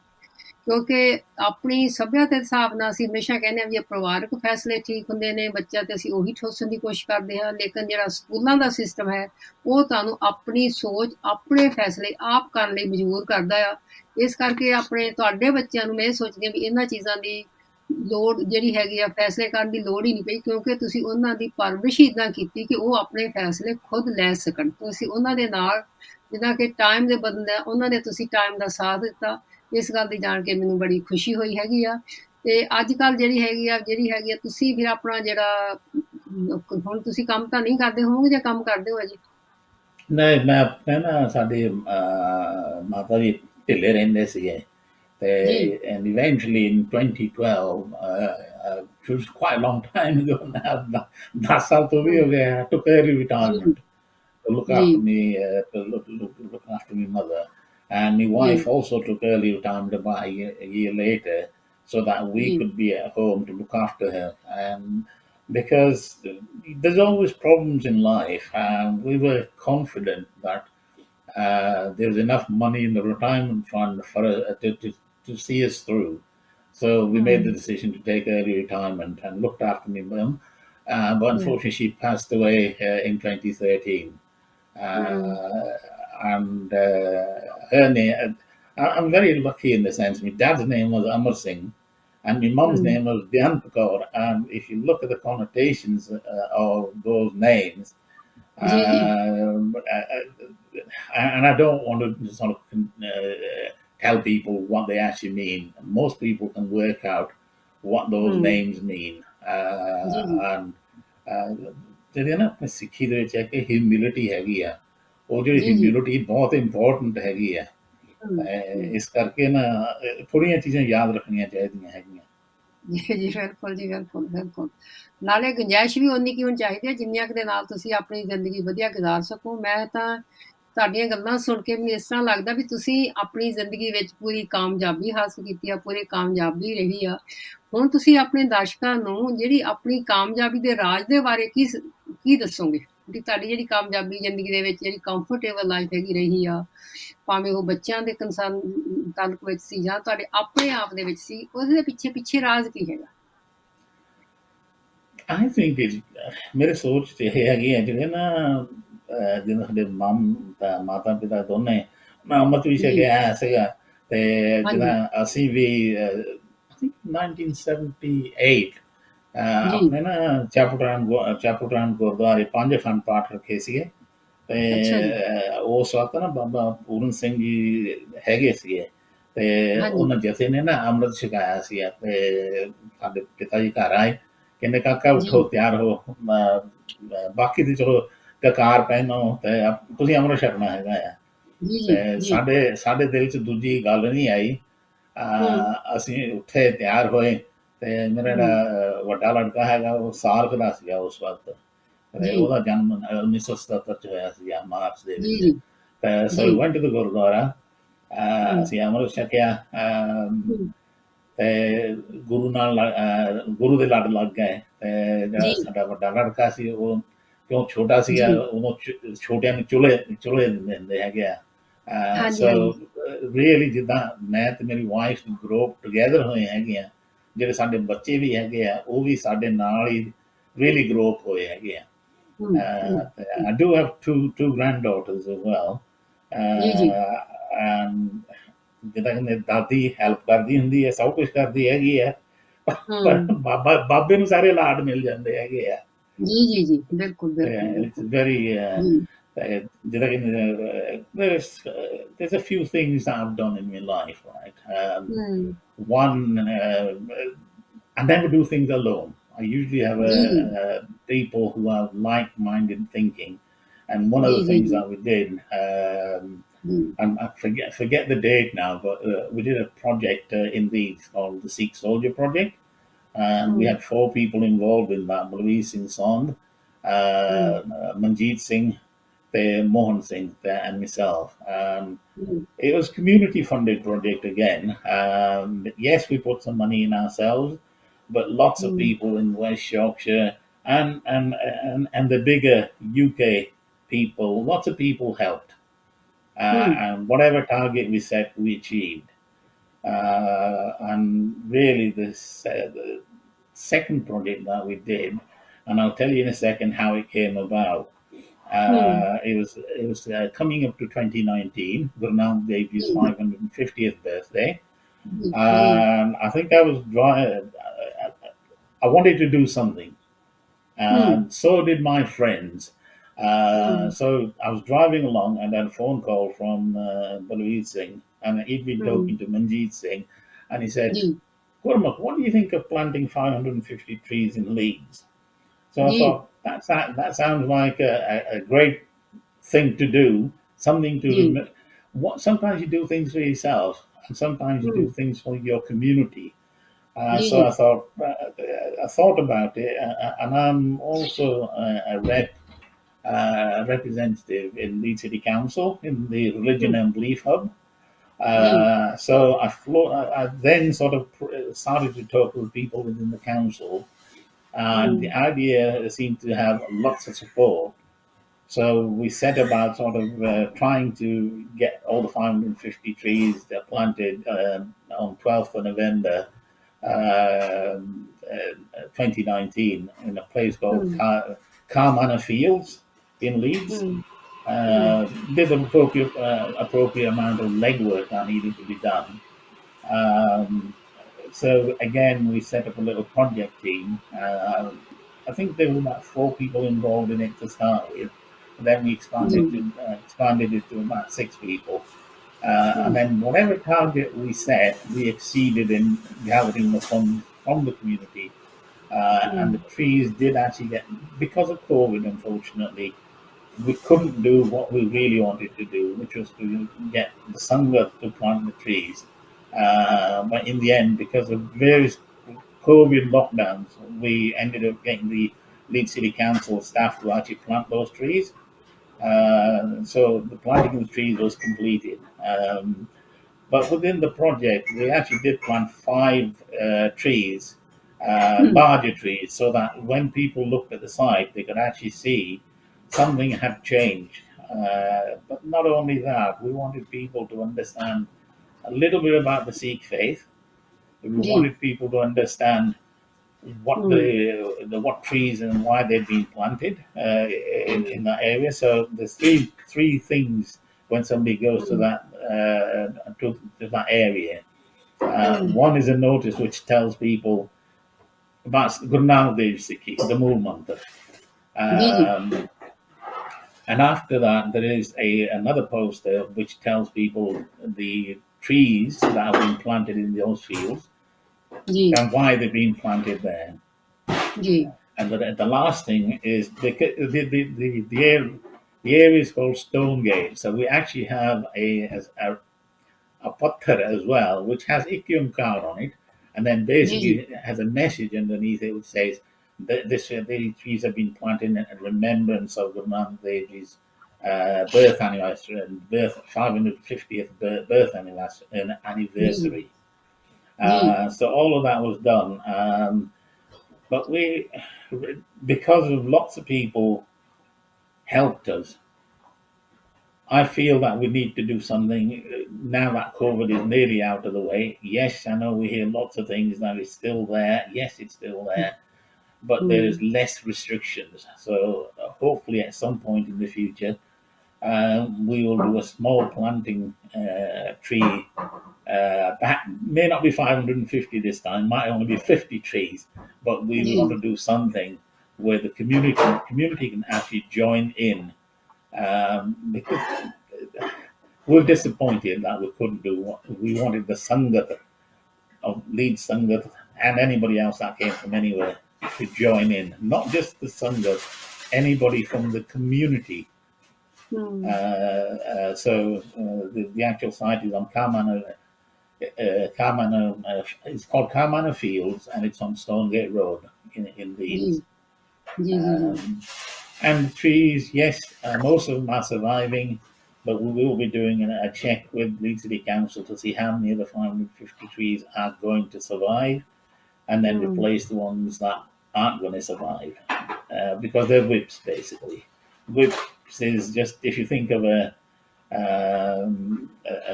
A: ਕਿਉਂਕਿ ਆਪਣੀ ਸੱਭਿਅਤਾ ਦੇ ਹਿਸਾਬ ਨਾਲ ਅਸੀਂ ਹਮੇਸ਼ਾ ਕਹਿੰਦੇ ਹਾਂ ਵੀ ਇਹ ਪਰਿਵਾਰਕ ਫੈਸਲੇ ਠੀਕ ਹੁੰਦੇ ਨੇ, ਬੱਚਾ ਤੇ ਅਸੀਂ ਉਹੀ ਠੋਸਣ ਦੀ ਕੋਸ਼ਿਸ਼ ਕਰਦੇ ਹਾਂ। ਲੇਕਿਨ ਜਿਹੜਾ ਸਕੂਲਾਂ ਦਾ ਸਿਸਟਮ ਹੈ, ਉਹ ਤੁਹਾਨੂੰ ਆਪਣੀ ਸੋਚ, ਆਪਣੇ ਫੈਸਲੇ ਆਪ ਕਰਨ ਲਈ ਮਜਬੂਰ ਕਰਦਾ ਆ। ਇਸ ਕਰਕੇ ਆਪਣੇ ਤੁਹਾਡੇ ਬੱਚਿਆਂ ਨੂੰ ਮੈਂ ਇਹ ਸੋਚਦੀ ਹਾਂ ਵੀ ਇਹਨਾਂ ਚੀਜ਼ਾਂ ਦੀ ਲੋੜ ਜਿਹੜੀ ਹੈਗੀ ਆ, ਫੈਸਲੇ ਕਰਨ ਦੀ ਲੋੜ ਹੀ ਨਹੀਂ ਪਈ, ਕਿਉਂਕਿ ਤੁਸੀਂ ਉਹਨਾਂ ਦੀ ਪਰਵਰਿਸ਼ ਇੱਦਾਂ ਕੀਤੀ ਕਿ ਉਹ ਆਪਣੇ ਫੈਸਲੇ ਖੁਦ ਲੈ ਸਕਣ। ਤੁਸੀਂ ਉਹਨਾਂ ਦੇ ਨਾਲ ਜਿੱਦਾਂ ਕਿ ਟਾਈਮ ਦੇ ਬਦਲਦਾ, ਉਹਨਾਂ ਨੇ ਤੁਸੀਂ ਟਾਈਮ ਦਾ ਸਾਥ ਦਿੱਤਾ। ਇਸ ਗੱਲ ਦੀ ਜਾਣ ਕੇ ਮੈਨੂੰ ਬੜੀ ਖੁਸ਼ੀ ਹੋਈ ਹੈਗੀ ਆ। ਤੇ ਅੱਜ ਕੱਲ੍ਹ ਜਿਹੜੀ ਹੈਗੀ ਆ ਤੁਸੀਂ ਫਿਰ ਆਪਣਾ ਜਿਹੜਾ ਹੁਣ ਤੁਸੀਂ ਕੰਮ ਤਾਂ ਨਹੀਂ ਕਰਦੇ ਹੋਵੋਗੇ ਜਾਂ ਕੰਮ ਕਰਦੇ ਹੋ ਅਜੇ?
B: ਨਹੀਂ, ਮੈਂ ਆਪਣੇ ਨਾ ਸਾਡੇ ਮਾਤਾ ਜੀ ਢਿੱਲੇ ਰਹਿੰਦੇ ਸੀਗੇ, ਤੇ
A: ਜੀ,
B: and eventually in 2012, which was quite a long time ago now, 10 ਸਾਲ ਤੋਂ ਵੀ
A: ਹੂੰ,
B: ਹੋ ਗਏ, I took early
A: ਜੀ,
B: retirement to look
A: ਜੀ,
B: after me, look after my mother. And my
A: ਜੀ,
B: wife also took early retirement about a year later, so that we
A: ਜੀ,
B: could be at home to look after her. And because there's always problems in life, and we were confident that there was enough money in the retirement fund for to see us through. So we made the
A: ਹੂੰ,
B: decision to take early retirement and looked after my mum. But
A: yeah,
B: unfortunately, she passed away in 2013.
A: ਹੂੰ,
B: Uh, and her name, I'm very lucky in the sense my dad's name was Amar Singh and my mum's
A: ਹੂੰ,
B: name was Dhyan Kaur. And if you look at the connotations of those names,
A: ਜੀ, ਜੀ,
B: and I don't want to sort of tell people what they actually mean. Most people can work out what those
A: ਹੂੰ,
B: names mean.
A: ਜੀ, ਜੀ,
B: And ਜਿਹੜੇ ਨਾ ਆਪਣੇ ਸਿੱਖੀ ਦੇ ਵਿੱਚ ਇੱਕ ਹਿਊਮਿਲਿਟੀ ਹੈਗੀ ਆ, ਉਹ ਜਿਹੜੀ
A: ਜੀ, ਜੀ,
B: ਹਿਊਮਿਲਿਟੀ ਬਹੁਤ ਇੰਪੋਰਟੈਂਟ ਹੈਗੀ ਆ।
A: ਹੂੰ, ਹੂੰ।
B: ਇਸ ਕਰਕੇ ਨਾ ਥੋੜ੍ਹੀਆਂ ਚੀਜ਼ਾਂ ਯਾਦ ਰੱਖਣੀਆਂ ਚਾਹੀਦੀਆਂ ਹੈਗੀਆਂ।
A: ਜੀ, ਜੀ, ਬਿਲਕੁਲ ਜੀ, ਬਿਲਕੁਲ, ਬਿਲਕੁਲ। ਨਾਲੇ ਗੁੰਜਾਇਸ਼ ਵੀ ਓਨੀ ਕੀ ਹੋਣੀ ਚਾਹੀਦੀ ਹੈ, ਜਿੰਨੀਆਂ ਕੁ ਦੇ ਨਾਲ ਤੁਸੀਂ ਆਪਣੀ ਜ਼ਿੰਦਗੀ ਵਧੀਆ ਗੁਜ਼ਾਰ ਸਕੋ। ਮੈਂ ਤਾਂ ਤੁਹਾਡੀਆਂ ਗੱਲਾਂ ਸੁਣ ਕੇ ਮੈਨੂੰ ਇਸ ਤਰ੍ਹਾਂ ਲੱਗਦਾ ਵੀ ਤੁਸੀਂ ਆਪਣੀ ਜ਼ਿੰਦਗੀ ਵਿੱਚ ਪੂਰੀ ਕਾਮਯਾਬੀ ਹਾਸਿਲ ਕੀਤੀ ਆ, ਪੂਰੀ ਕਾਮਯਾਬੀ ਰਹੀ ਆ। ਹੁਣ ਤੁਸੀਂ ਆਪਣੇ ਦਰਸ਼ਕਾਂ ਨੂੰ ਜਿਹੜੀ ਆਪਣੀ ਕਾਮਯਾਬੀ ਦੇ ਰਾਜ ਦੇ ਬਾਰੇ ਕੀ ਦੱਸੋਗੇ? ਵੀ ਤੁਹਾਡੀ ਜਿਹੜੀ ਕਾਮਯਾਬੀ ਜ਼ਿੰਦਗੀ ਦੇ ਵਿੱਚ ਜਿਹੜੀ ਕੰਫਰਟੇਬਲ ਲਾਈਫ ਹੈਗੀ ਰਹੀ ਆ, ਭਾਵੇਂ ਉਹ ਬੱਚਿਆਂ ਦੇ ਤਾਲੁਕ ਵਿੱਚ ਸੀ ਜਾਂ ਤੁਹਾਡੇ ਆਪਣੇ ਆਪ ਦੇ ਵਿੱਚ ਸੀ, ਉਹਦੇ ਪਿੱਛੇ ਰਾਜ਼ ਕੀ ਹੈਗਾ?
B: I think ਮੇਰੇ ਸੋਚ 'ਚ ਇਹ ਹੈਗੀ ਹੈ ਜਿਹੜੇ ਨਾ ਜਿੱਦਾਂ ਸਾਡੇ ਮਾਤਾ ਪਿਤਾ ਦੋਨੇ ਮੈਂ ਅੰਮ੍ਰਿਤ ਵੀ
A: ਜੀ,
B: ਛਕਿਆ ਸੀਗਾ, ਤੇ
A: ਹਾਂਜੀ,
B: ਜਿੱਦਾਂ ਅਸੀਂ ਵੀ I think 1978
A: ਜੀ,
B: ਆਪਣੇ ਨਾ ਚਾਪਟਰਾਨ ਗੁਰਦੁਆਰੇ 5 ਅਖੰਡ ਪਾਠ ਰੱਖੇ ਸੀਗੇ। ਤੇ
A: ਅੱਛਾ ਜੀ,
B: ਉਸ ਵਕਤ ਨਾ ਬਾਬਾ ਪੂਰਨ ਸਿੰਘ ਜੀ ਹੈਗੇ ਸੀਗੇ, ਤੇ
A: ਹਾਂਜੀ,
B: ਉਹਨਾਂ ਜਥੇ ਨੇ ਨਾ ਅੰਮ੍ਰਿਤ ਛਕਾਇਆ ਸੀ। ਤੇ ਸਾਡੇ ਪਿਤਾ ਜੀ ਘਰ ਆਏ, ਕਹਿੰਦੇ ਕਾਕਾ ਉੱਠੋ,
A: ਜੀ,
B: ਤਿਆਰ ਹੋ, ਬਾਕੀ ਦੀ ਚਲੋ ਕਕਾਰ ਪਹਿਨੋ ਤੇ ਤੁਸੀਂ ਅੰਮ੍ਰਿਤ ਛਕਣਾ ਹੈਗਾ ਆ।
A: ਜੀ, ਜੀ,
B: ਤੇ
A: ਜੀ,
B: ਸਾਡੇ ਸਾਡੇ ਦਿਲ 'ਚ ਦੂਜੀ ਗੱਲ ਨਹੀਂ ਆਈ।
A: ਹੂੰ,
B: ਅਸੀਂ ਉੱਠੇ, ਤਿਆਰ ਹੋਏ, ਤੇ ਮੇਰਾ
A: ਹੂੰ,
B: ਜਿਹੜਾ ਵੱਡਾ ਲੜਕਾ ਹੈਗਾ ਉਹ ਸਾਲ ਕੁ ਦਾ ਸੀਗਾ ਉਸ ਵਕਤ, ਤੇ
A: ਜੀ,
B: ਉਹਦਾ ਜਨਮ 1977 ਚ ਹੋਇਆ ਸੀ ਮਾਰਚ ਦੇ
A: ਜੀ,
B: ਵਿੱਚ।
A: ਜੀ,
B: ਤੇ
A: ਜੀ,
B: ਸੋ ਵੈਂਟ ਟੂ ਗੁਰਦੁਆਰਾ,
A: ਹੂੰ,
B: ਅਸੀਂ ਅੰਮ੍ਰਿਤ ਛਕਿਆ,
A: ਹੂੰ,
B: ਤੇ ਗੁਰੂ ਦੇ ਲੜ ਲੱਗ ਗਏ। ਤੇ ਜਿਹੜਾ
A: ਜੀ,
B: ਸਾਡਾ ਵੱਡਾ ਲੜਕਾ ਸੀ ਉਹ ਕਿਉਂ ਛੋਟਾ ਸੀਗਾ,
A: ਜੀ,
B: ਉਦੋਂ ਛੋਟਿਆਂ ਨੂੰ ਚੁੱਲ੍ਹੇ ਦਿੰਦੇ ਹੈਗੇ ਆ।
A: ਹਾਂਜੀ,
B: ਸੋ
A: ਹਾਂਜੀ,
B: ਰੀਅਲੀ ਜਿੱਦਾਂ ਮੈਂ ਤੇ ਮੇਰੀ ਵਾਈਫ ਗਰੋ ਟੂਗੇਦਰ ਹੋਏ ਹੈਗੇ ਆ, ਜਿਹੜੇ ਸਾਡੇ ਬੱਚੇ ਵੀ ਹੈਗੇ ਆ ਉਹ ਵੀ ਸਾਡੇ ਨਾਲ ਹੀ ਰੀਅਲੀ ਗਰੋ ਅਪ ਹੋਏ ਹੈਗੇ ਆ।
A: ਹੂੰ, ਹੂੰ,
B: I do have two granddaughters as well.
A: ਜੀ, ਜੀ,
B: And ਜਿੱਦਾਂ ਕਹਿੰਦੇ ਦਾਦੀ ਹੈਲਪ ਕਰਦੀ ਹੁੰਦੀ ਹੈ, ਸਭ ਕੁਛ ਕਰਦੀ ਹੈਗੀ ਹੈ, ਪਰ
A: ਹੂੰ,
B: ਬਾਬੇ ਨੂੰ ਸਾਰੇ ਲਾਡ ਮਿਲ ਜਾਂਦੇ ਹੈਗੇ ਆ।
A: ਜੀ, ਜੀ, ਜੀ, ਬਿਲਕੁਲ, ਬਿਲਕੁਲ,
B: It's
A: ਬਿਲਕੁਲ,
B: very
A: ਜੀ,
B: ਜਿੱਦਾਂ ਕਹਿੰਦੇ there's a few things that I've done in my life, right?
A: ਹੂੰ,
B: One, I never do things alone. I usually have
A: ਜੀ, ਜੀ,
B: people who have like-minded thinking. And one of
A: ਜੀ,
B: the
A: ਜੀ,
B: things
A: ਜੀ,
B: that we did,
A: ਜੀ,
B: and I forget the date now, but we did a project in Leeds called the Sikh Soldier Project, and we
A: ਹੂੰ,
B: had 4 people involved in that: Balaveer Singh Sond,
A: ਹੂੰ,
B: Manjeet Singh, Mohan Singh, and myself.
A: ਹੂੰ,
B: It was community funded project again. Yes, we put some money in ourselves, but lots of
A: ਹੂੰ,
B: people in West Yorkshire and the bigger UK people, lots of people helped.
A: ਹੂੰ,
B: And whatever target we set, we achieved. And really, the second project that we did, and I'll tell you in a second how it came about. It was coming up to 2019, Gurmukh Dev Ji's 550th birthday, and I think I was dry. I wanted to do something, and so did my friends. So I was driving along, and I had a phone call from Balveer Singh, and he'd been talking to Manjeet Singh, and he said, "Gurmukh, what do you think of planting 550 trees in Leeds?" So I thought that sounds like a great thing to do, something to remember. What sometimes you do things for yourself, and sometimes you do things for your community. So I thought about it, and I'm also a representative in Leeds City Council in the Religion and Belief Hub. So I then sort of started to talk with people within the council, and the idea seemed to have lots of support. So we set about sort of trying to get all the 550 trees that planted on 12th of November 2019 in a place called Carmanor Fields in Leeds. Did an appropriate amount of legwork that needed to be done. So again, we set up a little project team. I think there were about 4 people involved in it to start with. Then we expanded it to about 6 people. And then whatever target we set, we exceeded in gathering the funds from the community. And the trees did actually get, because of COVID, unfortunately, we couldn't do what we really wanted to do, which was to get the Sangha to plant the trees. But in the end, because of various COVID lockdowns, we ended up getting the Leeds City Council staff to actually plant those trees. So the planting of the trees was completed. But within the project, we actually did plant 5 trees, larger trees, so that when people looked at the site, they could actually see something had changed. But not only that, we wanted people to understand a little bit about the Sikh faith. We wanted people to understand what trees and why they've been planted in that area. So there's three things when somebody goes to that area. One is a notice which tells people about Gurmukh Dev Sikhi, the Mool Mantra. And after that, there is another poster which tells people the trees that have been planted in those fields and why they've been planted there. And the last thing is the area is called Stonegate. So we actually have a patthar as well, which has Ikyumkar on it, and then basically it has a message underneath it which says that these trees have been planted in remembrance of Gurmukh Dev Ji's birth anniversary and 550th birth anniversary. So all of that was done. But because of lots of people helped us, I feel that we need to do something now that COVID is nearly out of the way. Yes, I know we hear lots of things that is still there. Yes, it's still there, but there is less restrictions. So hopefully at some point in the future, we will do a small planting tree. That may not be 550 this time, might only be 50 trees, but we want to do something where the community can actually join in, because we're disappointed that we couldn't do what we wanted. The Sangha of Leeds Sangha and anybody else that came from anywhere to join in, not just the Sangha, anybody from the community. So the actual site is on Carmanor. It's called Carmanor Fields, and it's on Stonegate Road in Leeds. And the trees, yes, most of them are surviving, but we will be doing a check with Leeds City Council to see how many of the 550 trees are going to survive, and then replace the ones that aren't going to survive, because they're whips, basically. Whips is just, if you think of a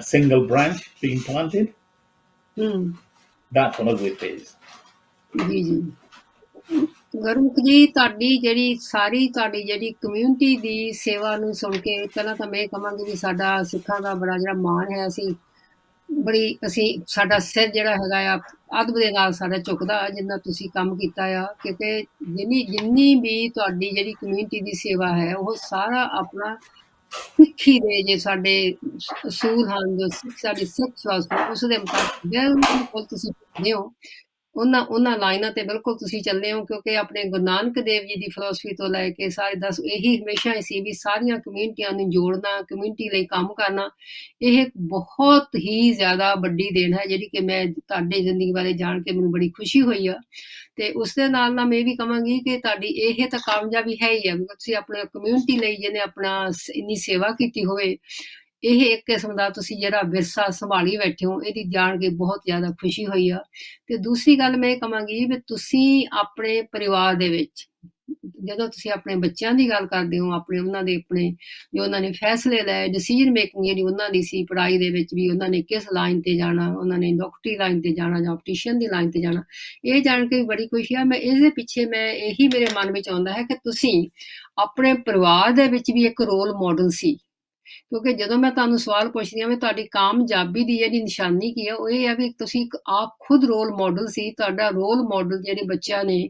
B: single branch being planted,
A: ਹੂੰ,
B: That's one of the ways.
A: ਜੀ, ਜੀ। ਗੁਰਮੁਖ ਜੀ, ਤੁਹਾਡੀ ਜਿਹੜੀ community ਦੀ ਸੇਵਾ ਨੂੰ ਸੁਣ ਕੇ ਪਹਿਲਾਂ ਤਾਂ ਮੈਂ ਇਹ ਕਹਾਂਗੀ ਵੀ ਸਾਡਾ ਸਿੱਖਾਂ ਦਾ ਬੜਾ ਜਿਹੜਾ ਮਾਣ ਹੈ, ਅਸੀਂ ਸਾਡਾ ਸਿਰ ਜਿਹੜਾ ਹੈਗਾ ਆ ਅਦਬ ਦੇ ਨਾਲ ਸਾਡਾ ਝੁਕਦਾ, ਜਿੰਨਾ ਤੁਸੀਂ ਕੰਮ ਕੀਤਾ ਆ, ਕਿਉਂਕਿ ਜਿੰਨੀ ਵੀ ਤੁਹਾਡੀ ਜਿਹੜੀ ਕਮਿਊਨਿਟੀ ਦੀ ਸੇਵਾ ਹੈ, ਉਹ ਸਾਰਾ ਆਪਣਾ ਸਿੱਖੀ ਦੇ ਜੇ ਸਾਡੇ ਅਸੂਲ ਹਨ, ਜੋ ਸਾਡੀ ਸਿੱਖ ਫਿਲਾਸਫੀ ਉਸ ਦੇ ਮੁਤਾਬਿਕ ਬਿਲਕੁਲ ਤੁਸੀਂ ਚੱਲਦੇ ਹੋ। ਉਹਨਾਂ ਲਾਈਨਾਂ ਤੇ ਬਿਲਕੁਲ ਤੁਸੀਂ ਚੱਲੇ ਹੋ, ਕਿਉਂਕਿ ਆਪਣੇ ਗੁਰੂ ਨਾਨਕ ਦੇਵ ਜੀ ਦੀ ਫਿਲਾਸਫੀ ਤੋਂ ਲੈ ਕੇ ਸਾਰੇ ਇਹੀ ਹਮੇਸ਼ਾ ਹੀ ਸੀ ਵੀ ਸਾਰੀਆਂ ਕਮਿਊਨਿਟੀਆਂ ਨੂੰ ਜੋੜਨਾ, ਕਮਿਊਨਿਟੀ ਲਈ ਕੰਮ ਕਰਨਾ। ਇਹ ਬਹੁਤ ਹੀ ਜ਼ਿਆਦਾ ਵੱਡੀ ਦੇਣ ਹੈ, ਜਿਹੜੀ ਕਿ ਮੈਂ ਤੁਹਾਡੀ ਜ਼ਿੰਦਗੀ ਬਾਰੇ ਜਾਣ ਕੇ ਮੈਨੂੰ ਬੜੀ ਖੁਸ਼ੀ ਹੋਈ ਆ। ਤੇ ਉਸ ਦੇ ਨਾਲ ਮੈਂ ਇਹ ਵੀ ਕਹਾਂਗੀ ਕਿ ਤੁਹਾਡੀ ਇਹ ਤਾਂ ਕਾਮਯਾਬੀ ਹੈ ਹੀ ਆ, ਤੁਸੀਂ ਆਪਣੇ ਕਮਿਊਨਿਟੀ ਲਈ ਜਿਹਨੇ ਆਪਣਾ ਇੰਨੀ ਸੇਵਾ ਕੀਤੀ ਹੋਵੇ, ਇਹ ਇੱਕ ਕਿਸਮ ਦਾ ਤੁਸੀਂ ਜਿਹੜਾ ਵਿਰਸਾ ਸੰਭਾਲੀ ਬੈਠੇ ਹੋ, ਇਹਦੀ ਜਾਣ ਕੇ ਬਹੁਤ ਜ਼ਿਆਦਾ ਖੁਸ਼ੀ ਹੋਈ ਆ। ਤੇ ਦੂਸਰੀ ਗੱਲ ਮੈਂ ਇਹ ਕਹਾਂਗੀ ਵੀ ਤੁਸੀਂ ਆਪਣੇ ਪਰਿਵਾਰ ਦੇ ਵਿੱਚ ਜਦੋਂ ਤੁਸੀਂ ਆਪਣੇ ਬੱਚਿਆਂ ਦੀ ਗੱਲ ਕਰਦੇ ਹੋ, ਆਪਣੇ ਜੋ ਉਹਨਾਂ ਨੇ ਫੈਸਲੇ ਲਏ, ਡਿਸੀਜਨ ਮੇਕਿੰਗ ਜਿਹੜੀ ਉਹਨਾਂ ਦੀ ਸੀ ਪੜ੍ਹਾਈ ਦੇ ਵਿੱਚ ਵੀ, ਉਹਨਾਂ ਨੇ ਕਿਸ ਲਾਈਨ ਤੇ ਜਾਣਾ, ਉਹਨਾਂ ਨੇ ਡਾਕਟਰੀ ਲਾਈਨ ਤੇ ਜਾਣਾ ਜਾਂ ਆਪਟੀਸ਼ੀਅਨ ਦੀ ਲਾਈਨ ਤੇ ਜਾਣਾ, ਇਹ ਜਾਣ ਕੇ ਬੜੀ ਖੁਸ਼ੀ ਆ। ਮੈਂ ਇਹਦੇ ਪਿੱਛੇ ਇਹੀ ਮੇਰੇ ਮਨ ਵਿੱਚ ਆਉਂਦਾ ਹੈ ਕਿ ਤੁਸੀਂ ਆਪਣੇ ਪਰਿਵਾਰ ਦੇ ਵਿੱਚ ਵੀ ਇੱਕ ਰੋਲ ਮਾਡਲ ਸੀ, ਕਿਉਂਕਿ ਜਦੋਂ ਮੈਂ ਤੁਹਾਨੂੰ ਸਵਾਲ ਪੁੱਛਦੀ ਹਾਂ ਵੀ ਤੁਹਾਡੀ ਕਾਮਯਾਬੀ ਦੀ ਜਿਹੜੀ ਨਿਸ਼ਾਨੀ ਕੀ ਆ, ਉਹ ਇਹ ਹੈ ਵੀ ਤੁਸੀਂ ਆਪ ਖੁਦ ਰੋਲ ਮਾਡਲ ਸੀ। ਤੁਹਾਡਾ ਰੋਲ ਮਾਡਲ ਜਿਹੜੇ ਬੱਚਿਆਂ ਨੇ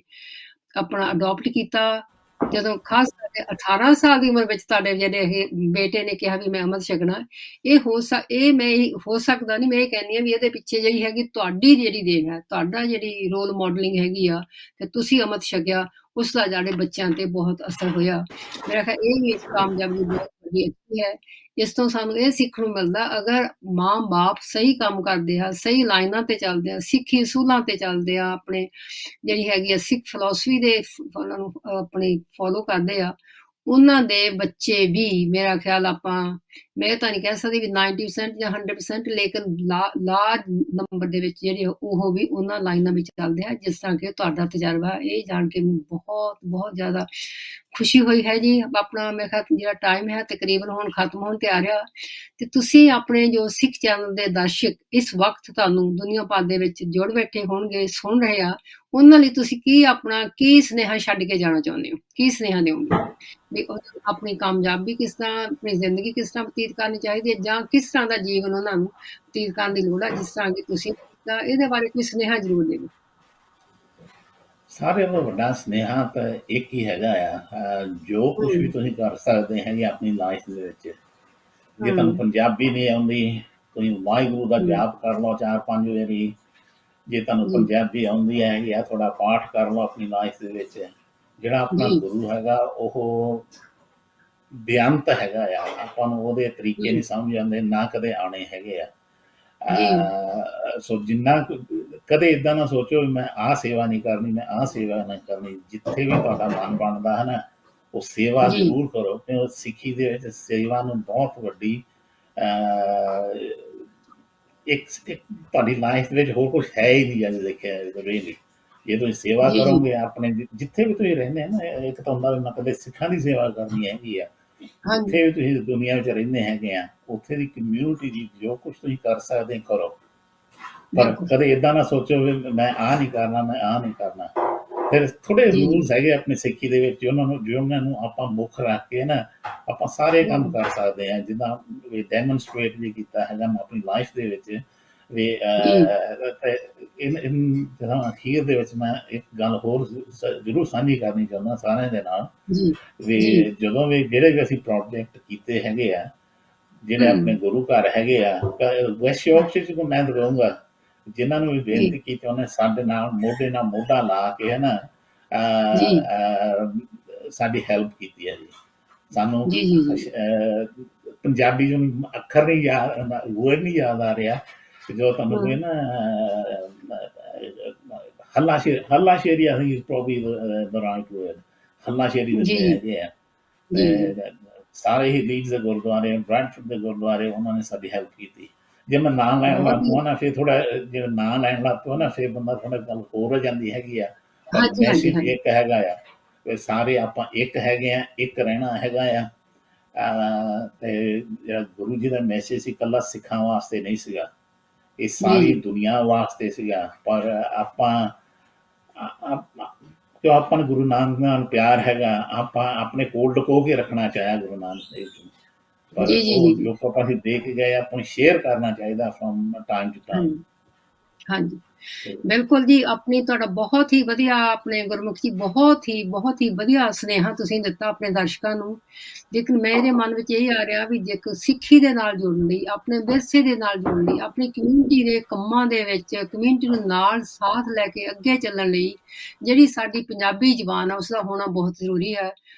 A: ਆਪਣਾ ਅਡੋਪਟ ਕੀਤਾ, ਜਦੋਂ ਖਾਸ ਕਰਕੇ 18 ਸਾਲ ਦੀ ਉਮਰ ਵਿੱਚ ਤੁਹਾਡੇ ਜਿਹੜੇ ਇਹ ਬੇਟੇ ਨੇ ਕਿਹਾ ਵੀ ਮੈਂ ਅੰਮ੍ਰਿਤ ਛਕਣਾ, ਇਹ ਹੋ ਸਕਦਾ ਨਹੀਂ। ਮੈਂ ਇਹ ਕਹਿੰਦੀ ਹਾਂ ਵੀ ਇਹਦੇ ਪਿੱਛੇ ਜਿਹੜੀ ਹੈਗੀ ਤੁਹਾਡੀ ਜਿਹੜੀ ਦੇਣ ਹੈ, ਤੁਹਾਡਾ ਜਿਹੜੀ ਰੋਲ ਮਾਡਲਿੰਗ ਹੈਗੀ ਆ, ਤੇ ਤੁਸੀਂ ਅੰਮ੍ਰਿਤ ਛਕਿਆ, ਉਸ ਦਾ ਸਾਡੇ ਬੱਚਿਆਂ ਤੇ ਬਹੁਤ ਅਸਰ ਹੋਇਆ। ਮੇਰਾ ਖਿਆਲ ਇਹ ਵੀ ਇਸ ਕਾਮਯਾਬੀ ਬਹੁਤ ਵੱਡੀ ਅੱਛੀ ਹੈ। ਇਸ ਤੋਂ ਸਾਨੂੰ ਇਹ ਸਿੱਖਣ ਨੂੰ ਮਿਲਦਾ, ਅਗਰ ਮਾਂ ਬਾਪ ਸਹੀ ਕੰਮ ਕਰਦੇ ਆ, ਸਹੀ ਲਾਈਨਾਂ ਤੇ ਚੱਲਦੇ ਆ, ਸਿੱਖੀ ਅਸੂਲਾਂ ਤੇ ਚੱਲਦੇ ਆ, ਆਪਣੇ ਜਿਹੜੀ ਹੈਗੀ ਆ ਸਿੱਖ ਫਿਲਾਸਫੀ ਦੇ ਉਹਨਾਂ ਨੂੰ ਆਪਣੀ ਫੋਲੋ ਕਰਦੇ ਆ, ਉਹਨਾਂ ਦੇ ਬੱਚੇ ਵੀ ਮੇਰਾ ਖਿਆਲ ਮੈਂ ਤਾਂ ਨਹੀਂ ਕਹਿ ਸਕਦੀ ਵੀ 90% ਜਾਂ 100%, ਲੇਕਿਨ ਲਾਰਜ ਨੰਬਰ ਦੇ ਵਿੱਚ ਜਿਹੜੇ ਉਹ ਵੀ ਉਹਨਾਂ ਲਾਈਨਾਂ ਵਿੱਚ ਚੱਲਦੇ ਆ, ਜਿਸ ਤਰ੍ਹਾਂ ਕਿ ਤੁਹਾਡਾ ਤਜਰਬਾ। ਇਹ ਜਾਣ ਕੇ ਬਹੁਤ ਬਹੁਤ ਜ਼ਿਆਦਾ ਖੁਸ਼ੀ ਹੋਈ ਹੈ ਜੀ। ਆਪਣਾ ਮੈਂ ਕਿਹਾ ਜਿਹੜਾ ਟਾਈਮ ਹੈ ਤਕਰੀਬਨ ਹੁਣ ਖਤਮ ਹੋਣ ਤੇ ਆ ਰਿਹਾ, ਤੇ ਤੁਸੀਂ ਆਪਣੇ ਜੋ ਸਿੱਖ ਚੈਨਲ ਦੇ ਦਰਸ਼ਕ ਇਸ ਵਕਤ ਤੁਹਾਨੂੰ ਦੁਨੀਆ ਭਰ ਦੇ ਵਿੱਚ ਜੁੜ ਬੈਠੇ ਹੋਣਗੇ, ਸੁਣ ਰਹੇ ਆ, ਉਹਨਾਂ ਲਈ ਤੁਸੀਂ ਕੀ ਸੁਨੇਹਾ ਛੱਡ ਕੇ ਜਾਣਾ ਚਾਹੁੰਦੇ ਹੋ, ਕੀ ਸੁਨੇਹਾ ਦਿਓਗੇ ਵੀ ਆਪਣੀ ਕਾਮਯਾਬੀ ਕਿਸ ਤਰ੍ਹਾਂ, ਆਪਣੀ ਜ਼ਿੰਦਗੀ ਕਿਸ ਤਰ੍ਹਾਂ ਬਤੀਤ ਕਰਨੀ ਚਾਹੀਦੀ ਹੈ, ਜਾਂ ਕਿਸ ਤਰ੍ਹਾਂ ਦਾ ਜੀਵਨ ਉਹਨਾਂ ਨੂੰ ਬਤੀਤ ਕਰਨ ਦੀ ਲੋੜ ਹੈ, ਜਿਸ ਤਰ੍ਹਾਂ ਕਿ ਤੁਸੀਂ ਕੀਤਾ, ਇਹਦੇ ਬਾਰੇ ਕੋਈ ਸੁਨੇਹਾ ਜ਼ਰੂਰ ਦੇਵੋ।
B: ਸਾਰਿਆਂ ਤੋਂ ਵੱਡਾ ਸੁਨੇਹਾ ਤਾਂ ਇੱਕ ਹੀ ਹੈਗਾ ਆ, ਜੋ ਕੁਛ ਵੀ ਤੁਸੀਂ ਕਰ ਸਕਦੇ ਹੈਗੇ ਆਪਣੀ ਲਾਈਫ ਦੇ ਵਿੱਚ, ਜੇ ਤੁਹਾਨੂੰ ਪੰਜਾਬੀ ਨਹੀਂ ਆਉਂਦੀ, ਤੁਸੀਂ ਵਾਹਿਗੁਰੂ ਦਾ ਜਾਪ ਕਰ ਲਓ 4-5 ਵਾਰੀ। ਜੇ ਤੁਹਾਨੂੰ ਪੰਜਾਬੀ ਆਉਂਦੀ ਹੈਗੀ ਆ, ਥੋੜਾ ਪਾਠ ਕਰ ਲਓ ਆਪਣੀ ਲਾਈਫ ਦੇ ਵਿੱਚ। ਜਿਹੜਾ ਆਪਣਾ ਗੁਰੂ ਹੈਗਾ ਉਹ ਬੇਅੰਤ ਹੈਗਾ ਆ, ਆਪਾਂ ਨੂੰ ਉਹਦੇ ਤਰੀਕੇ ਨਹੀਂ ਸਮਝ ਆਉਂਦੇ, ਨਾ ਕਦੇ ਆਉਣੇ ਹੈਗੇ ਆ। ਸੋ ਜਿੰਨਾ ਕਦੇ ਇੱਦਾਂ ਨਾ ਸੋਚੋ ਵੀ ਮੈਂ ਆਹ ਸੇਵਾ ਨਹੀਂ ਕਰਨੀ, ਮੈਂ ਆਹ ਸੇਵਾ ਨਹੀਂ ਕਰਨੀ। ਜਿੱਥੇ ਵੀ ਤੁਹਾਡਾ ਮਨ ਬਣਦਾ ਹੈ ਨਾ, ਉਹ ਸੇਵਾ ਜ਼ਰੂਰ ਕਰੋ, ਕਿਉਂਕਿ ਸਿੱਖੀ ਦੇ ਵਿੱਚ ਸੇਵਾ ਨੂੰ ਬਹੁਤ ਵੱਡੀ ਇੱਕ ਤੁਹਾਡੀ ਲਾਈਫ ਦੇ ਵਿੱਚ ਹੋਰ ਕੁਛ ਹੈ ਹੀ ਨਹੀਂ, ਅੱਜ ਦੇਖਿਆ ਰੀਅਲੀ। ਜੇ ਤੁਸੀਂ ਸੇਵਾ ਕਰੋਗੇ ਆਪਣੇ ਜਿੱਥੇ ਵੀ ਤੁਸੀਂ ਰਹਿੰਦੇ ਆ ਨਾ, ਇੱਕ ਤਾਂ ਹੁੰਦਾ ਵੀ ਮੈਂ ਕਦੇ ਸਿੱਖਾਂ ਦੀ ਸੇਵਾ ਕਰਨੀ ਹੈਗੀ ਆ, ਜਿੱਥੇ ਵੀ ਤੁਸੀਂ ਦੁਨੀਆ ਵਿੱਚ ਰਹਿੰਦੇ ਹੈਗੇ ਆ, ਉੱਥੇ ਦੀ ਕਮਿਊਨਿਟੀ ਦੀ ਜੋ ਕੁਛ ਤੁਸੀਂ ਕਰ ਸਕਦੇ ਕਰੋ, ਪਰ ਕਦੇ ਏਦਾਂ ਨਾ ਸੋਚੋ ਵੀ ਮੈਂ ਆਹ ਨਹੀਂ ਕਰਨਾ, ਮੈਂ ਆਹ ਨਹੀਂ ਕਰਨਾ। ਫਿਰ ਥੋੜੇ ਰੂਲਸ ਹੈਗੇ ਆਪਣੀ ਸਿੱਖੀ ਦੇ ਵਿੱਚ, ਉਹਨਾਂ ਨੂੰ ਆਪਾਂ ਮੁੱਖ ਰੱਖ ਕੇ ਨਾ ਆਪਾਂ ਸਾਰੇ ਕੰਮ ਕਰ ਸਕਦੇ ਹਾਂ, ਜਿੱਦਾਂ ਵੀ ਡੈਮੋਨਸਟ੍ਰੇਟ ਵੀ ਕੀਤਾ ਹੈਗਾ ਮੈਂ ਆਪਣੀ ਲਾਈਫ ਦੇ ਵਿੱਚ ਵੀ। ਜਦੋਂ ਅਖੀਰ ਦੇ ਵਿੱਚ ਮੈਂ ਇੱਕ ਗੱਲ ਹੋਰ ਜ਼ਰੂਰ ਸਾਂਝੀ ਕਰਨੀ ਚਾਹੁੰਦਾ ਸਾਰਿਆਂ ਦੇ ਨਾਲ, ਵੀ ਜਦੋਂ ਵੀ ਜਿਹੜੇ ਵੀ ਅਸੀਂ ਪ੍ਰੋਜੈਕਟ ਕੀਤੇ ਹੈਗੇ ਆ, ਜਿਹੜੇ ਆਪਣੇ ਗੁਰੂ ਘਰ ਹੈਗੇ ਆ, ਵੈਸ਼ਯੋਪਸ ਚ ਮੈਂ ਦਵਾਉਂਗਾ ਜਿਨ੍ਹਾਂ ਨੂੰ ਵੀ ਬੇਨਤੀ ਕੀਤੀ, ਉਹਨੇ ਸਾਡੇ ਨਾਲ ਮੋਢਾ ਲਾ ਕੇ ਹੈ ਨਾ ਸਾਡੀ ਹੈਲਪ ਕੀਤੀ ਹੈ ਜੀ। ਸਾਨੂੰ ਪੰਜਾਬੀ ਚ ਅੱਖਰ ਨਹੀਂ ਯਾਦ, ਵਰਡ ਨਹੀਂ ਯਾਦ ਆ ਰਿਹਾ, ਜੋ ਤੁਹਾਨੂੰ ਕੋਈ ਨਾ ਹੱਲਾਸ਼ੇਰੀ I think is probably the right word, ਹੱਲਾਸ਼ੇਰੀ ਦਿੰਦੇ ਹੈਗੇ ਆ। ਤੇ ਸਾਰੇ ਹੀ ਲੀਡਸ ਦੇ ਗੁਰਦੁਆਰੇ, ਬ੍ਰੈਂਟਫੋਰਡ ਦੇ ਗੁਰਦੁਆਰੇ, ਉਹਨਾਂ ਨੇ ਸਾਡੀ ਹੈਲਪ ਕੀਤੀ। ਜੇ ਮੈਂ ਨਾਂ ਲੈਣ ਲੱਗ ਪਵਾਂ ਨਾ, ਫਿਰ ਥੋੜਾ ਜੇ ਨਾਂ ਲੈਣ ਲੱਗ ਪਵਾਂ ਨਾ, ਫਿਰ ਬੰਦਾ ਥੋੜਾ ਗੱਲ ਹੋਰ ਹੋ ਜਾਂਦੀ ਹੈਗੀ ਆ। ਪਰ ਮੈਸੇਜ ਇੱਕ ਹੈਗਾ ਆ, ਸਾਰੇ ਆਪਾਂ ਇੱਕ ਹੈਗੇ ਆ, ਇੱਕ ਰਹਿਣਾ ਹੈਗਾ ਆ। ਤੇ ਜਿਹੜਾ ਗੁਰੂ ਜੀ ਦਾ ਮੈਸੇਜ ਸੀ, ਇਕੱਲਾ ਸਿੱਖਾਂ ਵਾਸਤੇ ਨਹੀਂ ਸੀਗਾ, ਇਹ
A: ਜੀ
B: ਸਾਰੀ
A: ਜੀ
B: ਦੁਨੀਆ ਵਾਸਤੇ ਸੀਗਾ। ਪਰ ਆਪਾਂ ਜੋ ਆਪਾਂ ਨੂੰ ਗੁਰੂ ਨਾਨਕ ਨਾਲ ਪਿਆਰ ਹੈਗਾ, ਆਪਾਂ ਆਪਣੇ ਕੋਲ ਲੁਕੋ ਕੇ ਰੱਖਣਾ ਚਾਹਿਆ ਗੁਰੂ ਨਾਨਕ ਦੇਵ ਜੀ ਨੂੰ। ਪਰ
A: ਜੀ ਜੀ ਜੀ
B: ਉਹ
A: ਜੀ
B: ਜੋ ਆਪਾਂ ਅਸੀਂ ਦੇ ਕੇ ਗਏ, ਆਪਾਂ ਨੂੰ ਸ਼ੇਅਰ ਕਰਨਾ ਚਾਹੀਦਾ ਫਰੋਮ ਟਾਈਮ ਟੂ ਟਾਈਮ।
A: ਹਾਂਜੀ ਹਾਂਜੀ ਬਿਲਕੁਲ ਜੀ, ਆਪਣੀ ਤੁਹਾਡਾ ਬਹੁਤ ਹੀ ਵਧੀਆ, ਆਪਣੇ ਗੁਰਮੁਖ ਜੀ ਬਹੁਤ ਹੀ ਵਧੀਆ ਸੁਨੇਹਾ ਤੁਸੀਂ ਦਿੱਤਾ ਆਪਣੇ ਦਰਸ਼ਕਾਂ ਨੂੰ। ਲੇਕਿਨ ਮੇਰੇ ਮਨ ਵਿੱਚ ਇਹ ਆ ਰਿਹਾ ਵੀ ਜੇ ਸਿੱਖੀ ਦੇ ਨਾਲ ਜੁੜਨ ਲਈ, ਆਪਣੇ ਵਿਰਸੇ ਦੇ ਨਾਲ ਜੁੜਨ ਲਈ, ਆਪਣੀ ਕਮਿਊਨਿਟੀ ਦੇ ਕੰਮਾਂ ਦੇ ਵਿੱਚ ਕਮਿਊਨਿਟੀ ਨੂੰ ਨਾਲ ਸਾਥ ਲੈ ਕੇ ਅੱਗੇ ਚੱਲਣ ਲਈ ਜਿਹੜੀ ਸਾਡੀ ਪੰਜਾਬੀ ਜ਼ੁਬਾਨ ਆ ਉਸਦਾ ਹੋਣਾ ਬਹੁਤ ਜ਼ਰੂਰੀ ਹੈ।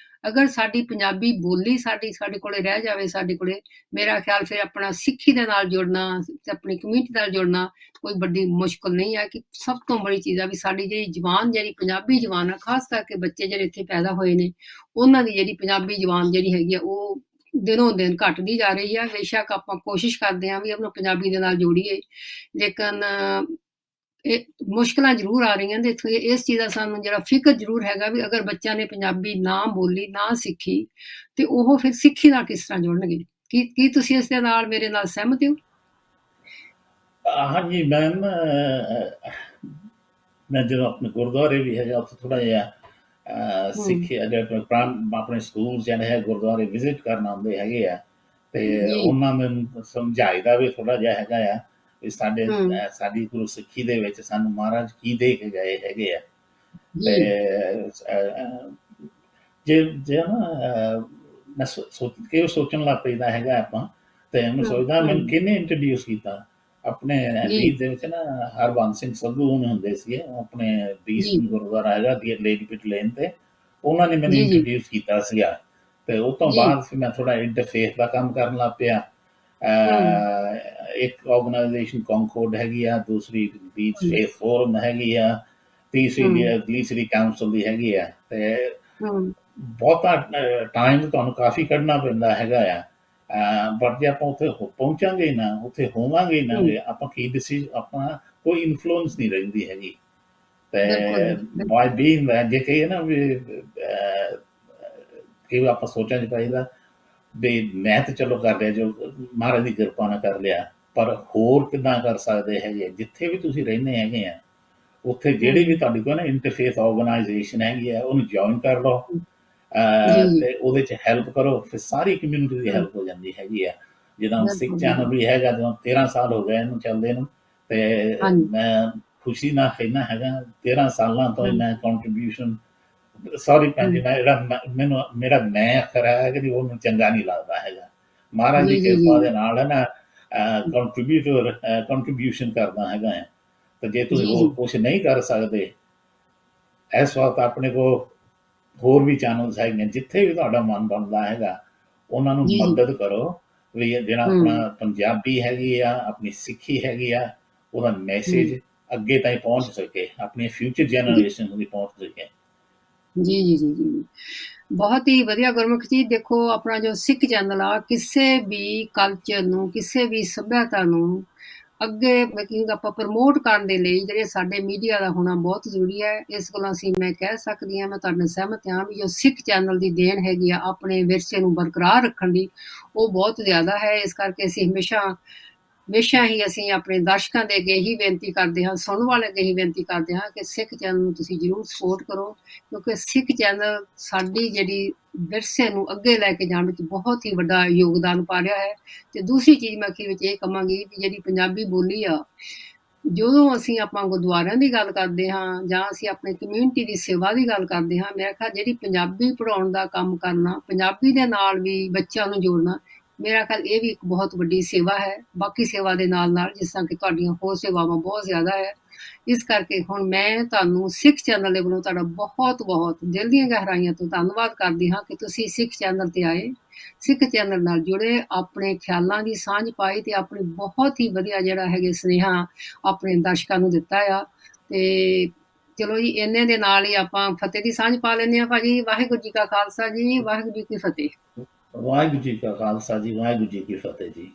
A: ਅਗਰ ਸਾਡੀ ਪੰਜਾਬੀ ਬੋਲੀ ਸਾਡੇ ਕੋਲੇ ਰਹਿ ਜਾਵੇ, ਸਾਡੇ ਕੋਲੇ, ਮੇਰਾ ਖਿਆਲ ਫਿਰ ਆਪਣਾ ਸਿੱਖੀ ਦੇ ਨਾਲ ਜੁੜਨਾ ਤੇ ਆਪਣੀ ਕਮਿਊਨਿਟੀ ਨਾਲ ਜੁੜਨਾ ਕੋਈ ਵੱਡੀ ਮੁਸ਼ਕਲ ਨਹੀਂ ਹੈ। ਕਿ ਸਭ ਤੋਂ ਬੜੀ ਚੀਜ਼ ਆ ਵੀ ਸਾਡੀ ਜਿਹੜੀ ਜ਼ੁਬਾਨ, ਜਿਹੜੀ ਪੰਜਾਬੀ ਜ਼ੁਬਾਨ ਆ, ਖਾਸ ਕਰਕੇ ਬੱਚੇ ਜਿਹੜੇ ਇੱਥੇ ਪੈਦਾ ਹੋਏ ਨੇ, ਉਹਨਾਂ ਦੀ ਜਿਹੜੀ ਪੰਜਾਬੀ ਜ਼ੁਬਾਨ ਜਿਹੜੀ ਹੈਗੀ ਆ ਉਹ ਦਿਨੋਂ ਦਿਨ ਘਟਦੀ ਜਾ ਰਹੀ ਆ। ਬੇਸ਼ੱਕ ਆਪਾਂ ਕੋਸ਼ਿਸ਼ ਕਰਦੇ ਹਾਂ ਵੀ ਆਪਣਾ ਪੰਜਾਬੀ ਦੇ ਨਾਲ ਜੋੜੀਏ, ਲੇਕਿਨ ਇਹ ਮੁਸ਼ਕਲਾਂ ਜ਼ਰੂਰ ਆ ਰਹੀਆਂ ਨੇ। ਇਸ ਚੀਜ਼ ਦਾ ਸਾਨੂੰ ਜਿਹੜਾ ਫਿਕਰ ਜ਼ਰੂਰ ਹੈਗਾ ਵੀ ਅਗਰ ਬੱਚਿਆਂ ਨੇ ਪੰਜਾਬੀ ਨਾ ਬੋਲੀ, ਨਾ ਸਿੱਖੀ, ਤੇ ਉਹ ਫਿਰ ਸਿੱਖੀ ਨਾਲ ਕਿਸ ਤਰ੍ਹਾਂ ਜੁੜਨਗੇ। ਕੀ ਤੁਸੀਂ ਇਸ ਦੇ ਨਾਲ ਮੇਰੇ ਨਾਲ ਸਹਿਮਤ ਹੋ?
B: ਹਾਂਜੀ ਮੈਮ, ਮੈਂ ਜਦੋਂ ਆਪਣੇ ਗੁਰਦੁਆਰੇ ਵੀ ਹੈਗਾ ਉੱਥੇ ਥੋੜਾ ਜਿਹਾ
A: ਹੂੰ
B: ਸਿੱਖਿਆ, ਆਪਣੇ ਸਕੂਲ ਜਿਹੜੇ ਹੈ ਗੁਰਦੁਆਰੇ ਵਿਜ਼ਿਟ ਕਰਨ ਆਉਂਦੇ ਹੈਗੇ ਆ, ਤੇ
A: ਜੀ
B: ਉਹਨਾਂ ਨੂੰ ਸਮਝਾਈਦਾ ਵੀ ਥੋੜਾ ਜਿਹਾ ਹੈਗਾ ਆ ਵੀ
A: ਹੂੰ
B: ਸਾਡੀ ਗੁਰੂ ਸਿੱਖੀ ਦੇ ਵਿੱਚ ਸਾਨੂੰ ਮਹਾਰਾਜ ਕੀ ਦੇ ਕੇ ਗਏ ਹੈਗੇ ਆ।
A: ਜੀ
B: ਤੇ ਜੇ ਜੇ ਨਾ ਮੈਂ ਸੋਚਣ ਲੱਗ ਪੈਂਦਾ ਹੈਗਾ ਆਪਾਂ, ਤੇ ਮੈਂ
A: ਹੂੰ
B: ਸੋਚਦਾ ਮੈਨੂੰ
A: ਹੂੰ
B: ਕਿਹਨੇ ਇੰਟਰੋਡਿਊਸ ਕੀਤਾ। ਆਪਣੇ
A: ਜੀ
B: ਲੀਡ ਦੇ ਵਿੱਚ ਨਾ ਹਰਬੰਸ ਸਿੰਘ ਸੰਧੂ ਉਹਨੇ ਹੁੰਦੇ ਸੀਗੇ, ਆਪਣੇ
A: ਜੀ
B: ਗੁਰਦੁਆਰਾ ਹੈਗਾ ਦੀ ਲੇਡੀ ਪਿਟ ਲੇਨ ਤੇ, ਉਹਨਾਂ ਨੇ ਮੈਨੂੰ
A: ਜੀ ਜੀ
B: ਇੰਟਰੋਡਿਊਸ ਕੀਤਾ ਸੀਗਾ। ਤੇ ਉਹ ਤੋਂ
A: ਜੀ
B: ਬਾਅਦ ਫਿਰ ਮੈਂ ਥੋੜਾ ਇੰਟਰਫੇਸ ਦਾ ਕੰਮ ਕਰਨ ਲੱਗ ਪਿਆ।
A: ਹੂੰ
B: ਇੱਕ ਆਰਗੇਨਾਈਜੇਸ਼ਨ ਕੌਨਕੋਰਡ ਹੈਗੀ ਆ, ਦੂਸਰੀ ਬੀਚ
A: ਹੂੰ
B: ਫੇਸ ਫੋਰਮ ਹੈਗੀ ਆ, ਤੀਸਰੀ
A: ਹੂੰ
B: ਗਲੀਸਰੀ ਕਾਉਂਸਲ ਦੀ ਹੈਗੀ ਆ। ਤੇ
A: ਹੂੰ
B: ਬਹੁਤਾ ਟਾਈਮ ਤੁਹਾਨੂੰ ਕਾਫੀ ਕੱਢਣਾ ਪੈਂਦਾ ਹੈਗਾ ਆ। ਬਟ ਜੇ ਆਪਾਂ ਉੱਥੇ ਪਹੁੰਚਾਂਗੇ ਨਾ, ਉੱਥੇ ਹੋਵਾਂਗੇ ਨਾ,
A: ਹੂੰ
B: ਆਪਾਂ ਕੀ ਆਪਣਾ ਕੋਈ ਇਨਫਲੂਐਂਸ ਨਹੀਂ ਰਹਿੰਦੀ ਹੈਗੀ। ਤੇ
A: ਬਿਲਕੁਲ ਜੀ
B: ਬਾਏ
A: ਬਿਲਕੁਲ
B: ਬੀਇੰਗ ਜੇ ਕਹੀਏ ਨਾ ਵੀ ਕਿ ਆਪਾਂ ਸੋਚਾਂ ਚ ਪਾਈਦਾ ਵੀ ਮੈਂ ਤਾਂ ਚਲੋ ਕਰ ਲਿਆ ਜੋ ਮਹਾਰਾਜ ਦੀ ਕਿਰਪਾ ਨਾਲ ਕਰ ਲਿਆ, ਪਰ ਹੋਰ ਕਿੱਦਾਂ ਕਰ ਸਕਦੇ ਹੈਗੇ। ਜਿੱਥੇ ਵੀ ਤੁਸੀਂ ਰਹਿੰਦੇ ਹੈਗੇ ਆ, ਉੱਥੇ ਜਿਹੜੀ ਵੀ
A: ਹੂੰ
B: ਤੁਹਾਡੀ ਕੋਲ ਨਾ ਇੰਟਰਫੇਸ ਆਰਗੇਨਾਈਜੇਸ਼ਨ ਹੈਗੀ ਆ, ਉਹਨੂੰ ਜੁਆਇਨ ਕਰ ਲਓ।
A: ਜੀ ਜੀ
B: ਤੇ ਉਹਦੇ ਚ ਹੈਲਪ ਕਰੋ, ਫਿਰ ਸਾਰੀ ਕਮਿਊਨਿਟੀ ਦੀ
A: ਹੂੰ
B: ਹੈਲਪ ਹੋ ਜਾਂਦੀ ਹੈਗੀ ਆ। ਜਿੱਦਾਂ ਸਿੱਖ
A: ਬਿਲਕੁਲ
B: ਚੈਨਲ
A: ਬਿਲਕੁਲ
B: ਵੀ ਹੈਗਾ, ਜਦੋਂ 13 ਸਾਲ ਹੋ ਗਏ ਇਹਨੂੰ ਚੱਲਦੇ ਨੂੰ, ਤੇ
A: ਹਾਂਜੀ
B: ਮੈਂ ਖੁਸ਼ੀ ਨਾਲ ਕਹਿਣਾ ਹੈਗਾ 13 ਸਾਲਾਂ ਤੋਂ ਹੀ
A: ਹੂੰ
B: ਮੈਂ ਕੰਟਰੀਬਿਊਸ਼ਨ, ਸੌਰੀ ਭੈਣ ਜੀ,
A: ਹੂੰ
B: ਮੈਂ ਜਿਹੜਾ ਮੈਨੂੰ ਮੇਰਾ ਮੈਂ ਅੱਖਰ ਹੈ ਕਿ ਉਹਨੂੰ ਚੰਗਾ ਨਹੀਂ ਲੱਗਦਾ ਹੈਗਾ। ਮਹਾਰਾਜ ਦੀ
A: ਜੀ ਜੀ ਜੀ
B: ਕਿਰਪਾ ਦੇ ਨਾਲ ਹੈ ਨਾ, ਕੰਟਰੀਬਿਊਸ਼ਨ ਕਰਦਾ ਹੈਗਾ ਹੈ। ਤੇ ਜੇ ਤੁਸੀਂ
A: ਜੀ
B: ਹੋਰ
A: ਜੀ
B: ਕੁਛ ਨਹੀਂ ਕਰ ਸਕਦੇ, ਇਸ ਵਕਤ ਆਪਣੇ ਕੋਲ ਹੋਰ ਵੀ ਚੈਨਲਸ ਹੈਗੇ, ਜਿੱਥੇ ਵੀ ਤੁਹਾਡਾ ਮਨ ਬਣਦਾ ਹੈਗਾ ਉਹਨਾਂ ਨੂੰ
A: ਜੀ ਜੀ
B: ਮਦਦ ਕਰੋ ਵੀ ਜਿਹੜਾ
A: ਹੂੰ
B: ਆਪਣਾ ਪੰਜਾਬੀ ਹੈਗੀ ਆ, ਆਪਣੀ ਸਿੱਖੀ ਹੈਗੀ ਆ, ਉਹਦਾ
A: ਹੂੰ
B: ਮੈਸੇਜ ਅੱਗੇ ਤਾਈਂ ਪਹੁੰਚ ਸਕੇ, ਆਪਣੀ ਫਿਊਚਰ
A: ਜੀ
B: ਜਨਰੇਸ਼ਨ ਨੂੰ ਵੀ ਪਹੁੰਚ ਸਕੇ।
A: ਜੀ ਜੀ ਜੀ ਜੀ ਬਹੁਤ ਹੀ ਵਧੀਆ ਗੁਰਮੁਖ ਜੀ। ਦੇਖੋ ਆਪਣਾ ਜੋ ਸਿੱਖ ਚੈਨਲ ਆ, ਕਿਸੇ ਵੀ ਕਲਚਰ ਨੂੰ, ਕਿਸੇ ਵੀ ਸੱਭਿਅਤਾ ਨੂੰ ਅੱਗੇ ਮਤਲਬ ਆਪਾਂ ਪ੍ਰਮੋਟ ਕਰਨ ਦੇ ਲਈ ਜਿਹੜੇ ਸਾਡੇ ਮੀਡੀਆ ਦਾ ਹੋਣਾ ਬਹੁਤ ਜ਼ਰੂਰੀ ਹੈ। ਇਸ ਗੱਲੋਂ ਅਸੀਂ ਮੈਂ ਕਹਿ ਸਕਦੀ ਹਾਂ, ਮੈਂ ਤੁਹਾਡੇ ਨਾਲ ਸਹਿਮਤ ਹਾਂ ਵੀ ਜੋ ਸਿੱਖ ਚੈਨਲ ਦੀ ਦੇਣ ਹੈਗੀ ਆ ਆਪਣੇ ਵਿਰਸੇ ਨੂੰ ਬਰਕਰਾਰ ਰੱਖਣ ਦੀ, ਉਹ ਬਹੁਤ ਜ਼ਿਆਦਾ ਹੈ। ਇਸ ਕਰਕੇ ਅਸੀਂ ਹਮੇਸ਼ਾ ਹੀ ਅਸੀਂ ਆਪਣੇ ਦਰਸ਼ਕਾਂ ਦੇ ਅੱਗੇ ਹੀ ਬੇਨਤੀ ਕਰਦੇ ਹਾਂ, ਸੁਣਨ ਵਾਲੇ ਅੱਗੇ ਹੀ ਬੇਨਤੀ ਕਰਦੇ ਹਾਂ ਕਿ ਸਿੱਖ ਚੈਨਲ ਨੂੰ ਤੁਸੀਂ ਜ਼ਰੂਰ ਸਪੋਰਟ ਕਰੋ, ਕਿਉਂਕਿ ਸਿੱਖ ਚੈਨਲ ਸਾਡੀ ਜਿਹੜੀ ਵਿਰਸੇ ਨੂੰ ਅੱਗੇ ਲੈ ਕੇ ਜਾਣ ਵਿੱਚ ਬਹੁਤ ਹੀ ਵੱਡਾ ਯੋਗਦਾਨ ਪਾ ਰਿਹਾ ਹੈ। ਤੇ ਦੂਸਰੀ ਚੀਜ਼ ਮੈਂ ਅਖੀਰ ਵਿੱਚ ਇਹ ਕਹਾਂਗੀ ਵੀ ਜਿਹੜੀ ਪੰਜਾਬੀ ਬੋਲੀ ਆ, ਜਦੋਂ ਅਸੀਂ ਆਪਾਂ ਗੁਰਦੁਆਰਿਆਂ ਦੀ ਗੱਲ ਕਰਦੇ ਹਾਂ ਜਾਂ ਅਸੀਂ ਆਪਣੀ ਕਮਿਊਨਿਟੀ ਦੀ ਸੇਵਾ ਦੀ ਗੱਲ ਕਰਦੇ ਹਾਂ, ਮੇਰਾ ਖਿਆਲ ਜਿਹੜੀ ਪੰਜਾਬੀ ਪੜ੍ਹਾਉਣ ਦਾ ਕੰਮ ਕਰਨਾ, ਪੰਜਾਬੀ ਦੇ ਨਾਲ ਵੀ ਬੱਚਿਆਂ ਨੂੰ ਜੋੜਨਾ, ਮੇਰਾ ਖਿਆਲ ਇਹ ਵੀ ਇੱਕ ਬਹੁਤ ਵੱਡੀ ਸੇਵਾ ਹੈ। ਬਾਕੀ ਸੇਵਾ ਦੇ ਨਾਲ ਨਾਲ ਜਿਸ ਤਰ੍ਹਾਂ ਕਿ ਤੁਹਾਡੀਆਂ ਹੋਰ ਸੇਵਾਵਾਂ ਬਹੁਤ ਜ਼ਿਆਦਾ ਹੈ। ਇਸ ਕਰਕੇ ਹੁਣ ਮੈਂ ਤੁਹਾਨੂੰ ਸਿੱਖ ਚੈਨਲ ਦੇ ਵੱਲੋਂ ਤੁਹਾਡਾ ਬਹੁਤ ਬਹੁਤ ਦਿਲ ਦੀਆਂ ਗਹਿਰਾਈਆਂ ਤੋਂ ਧੰਨਵਾਦ ਕਰਦੀ ਹਾਂ ਕਿ ਤੁਸੀਂ ਸਿੱਖ ਚੈਨਲ ਤੇ ਆਏ, ਸਿੱਖ ਚੈਨਲ ਨਾਲ ਜੁੜੇ, ਆਪਣੇ ਖਿਆਲਾਂ ਦੀ ਸਾਂਝ ਪਾਈ ਤੇ ਆਪਣੀ ਬਹੁਤ ਹੀ ਵਧੀਆ ਜਿਹੜਾ ਹੈਗੇ ਸੁਨੇਹਾ ਆਪਣੇ ਦਰਸ਼ਕਾਂ ਨੂੰ ਦਿੱਤਾ ਆ। ਤੇ ਚਲੋ ਜੀ, ਇੰਨੇ ਦੇ ਨਾਲ ਹੀ ਆਪਾਂ ਫਤਿਹ ਦੀ ਸਾਂਝ ਪਾ ਲੈਂਦੇ ਹਾਂ ਭਾਜੀ। ਵਾਹਿਗੁਰੂ ਜੀ ਕਾ ਖਾਲਸਾ ਜੀ, ਵਾਹਿਗੁਰੂ ਜੀ ਕੀ ਫਤਿਹ।
B: ਵਾਹਿਗੁਰੂ ਜੀ ਕਾ ਖਾਲਸਾ ਜੀ, ਵਾਹਿਗੁਰੂ ਜੀ ਕੀ ਫਤਿਹ ਜੀ।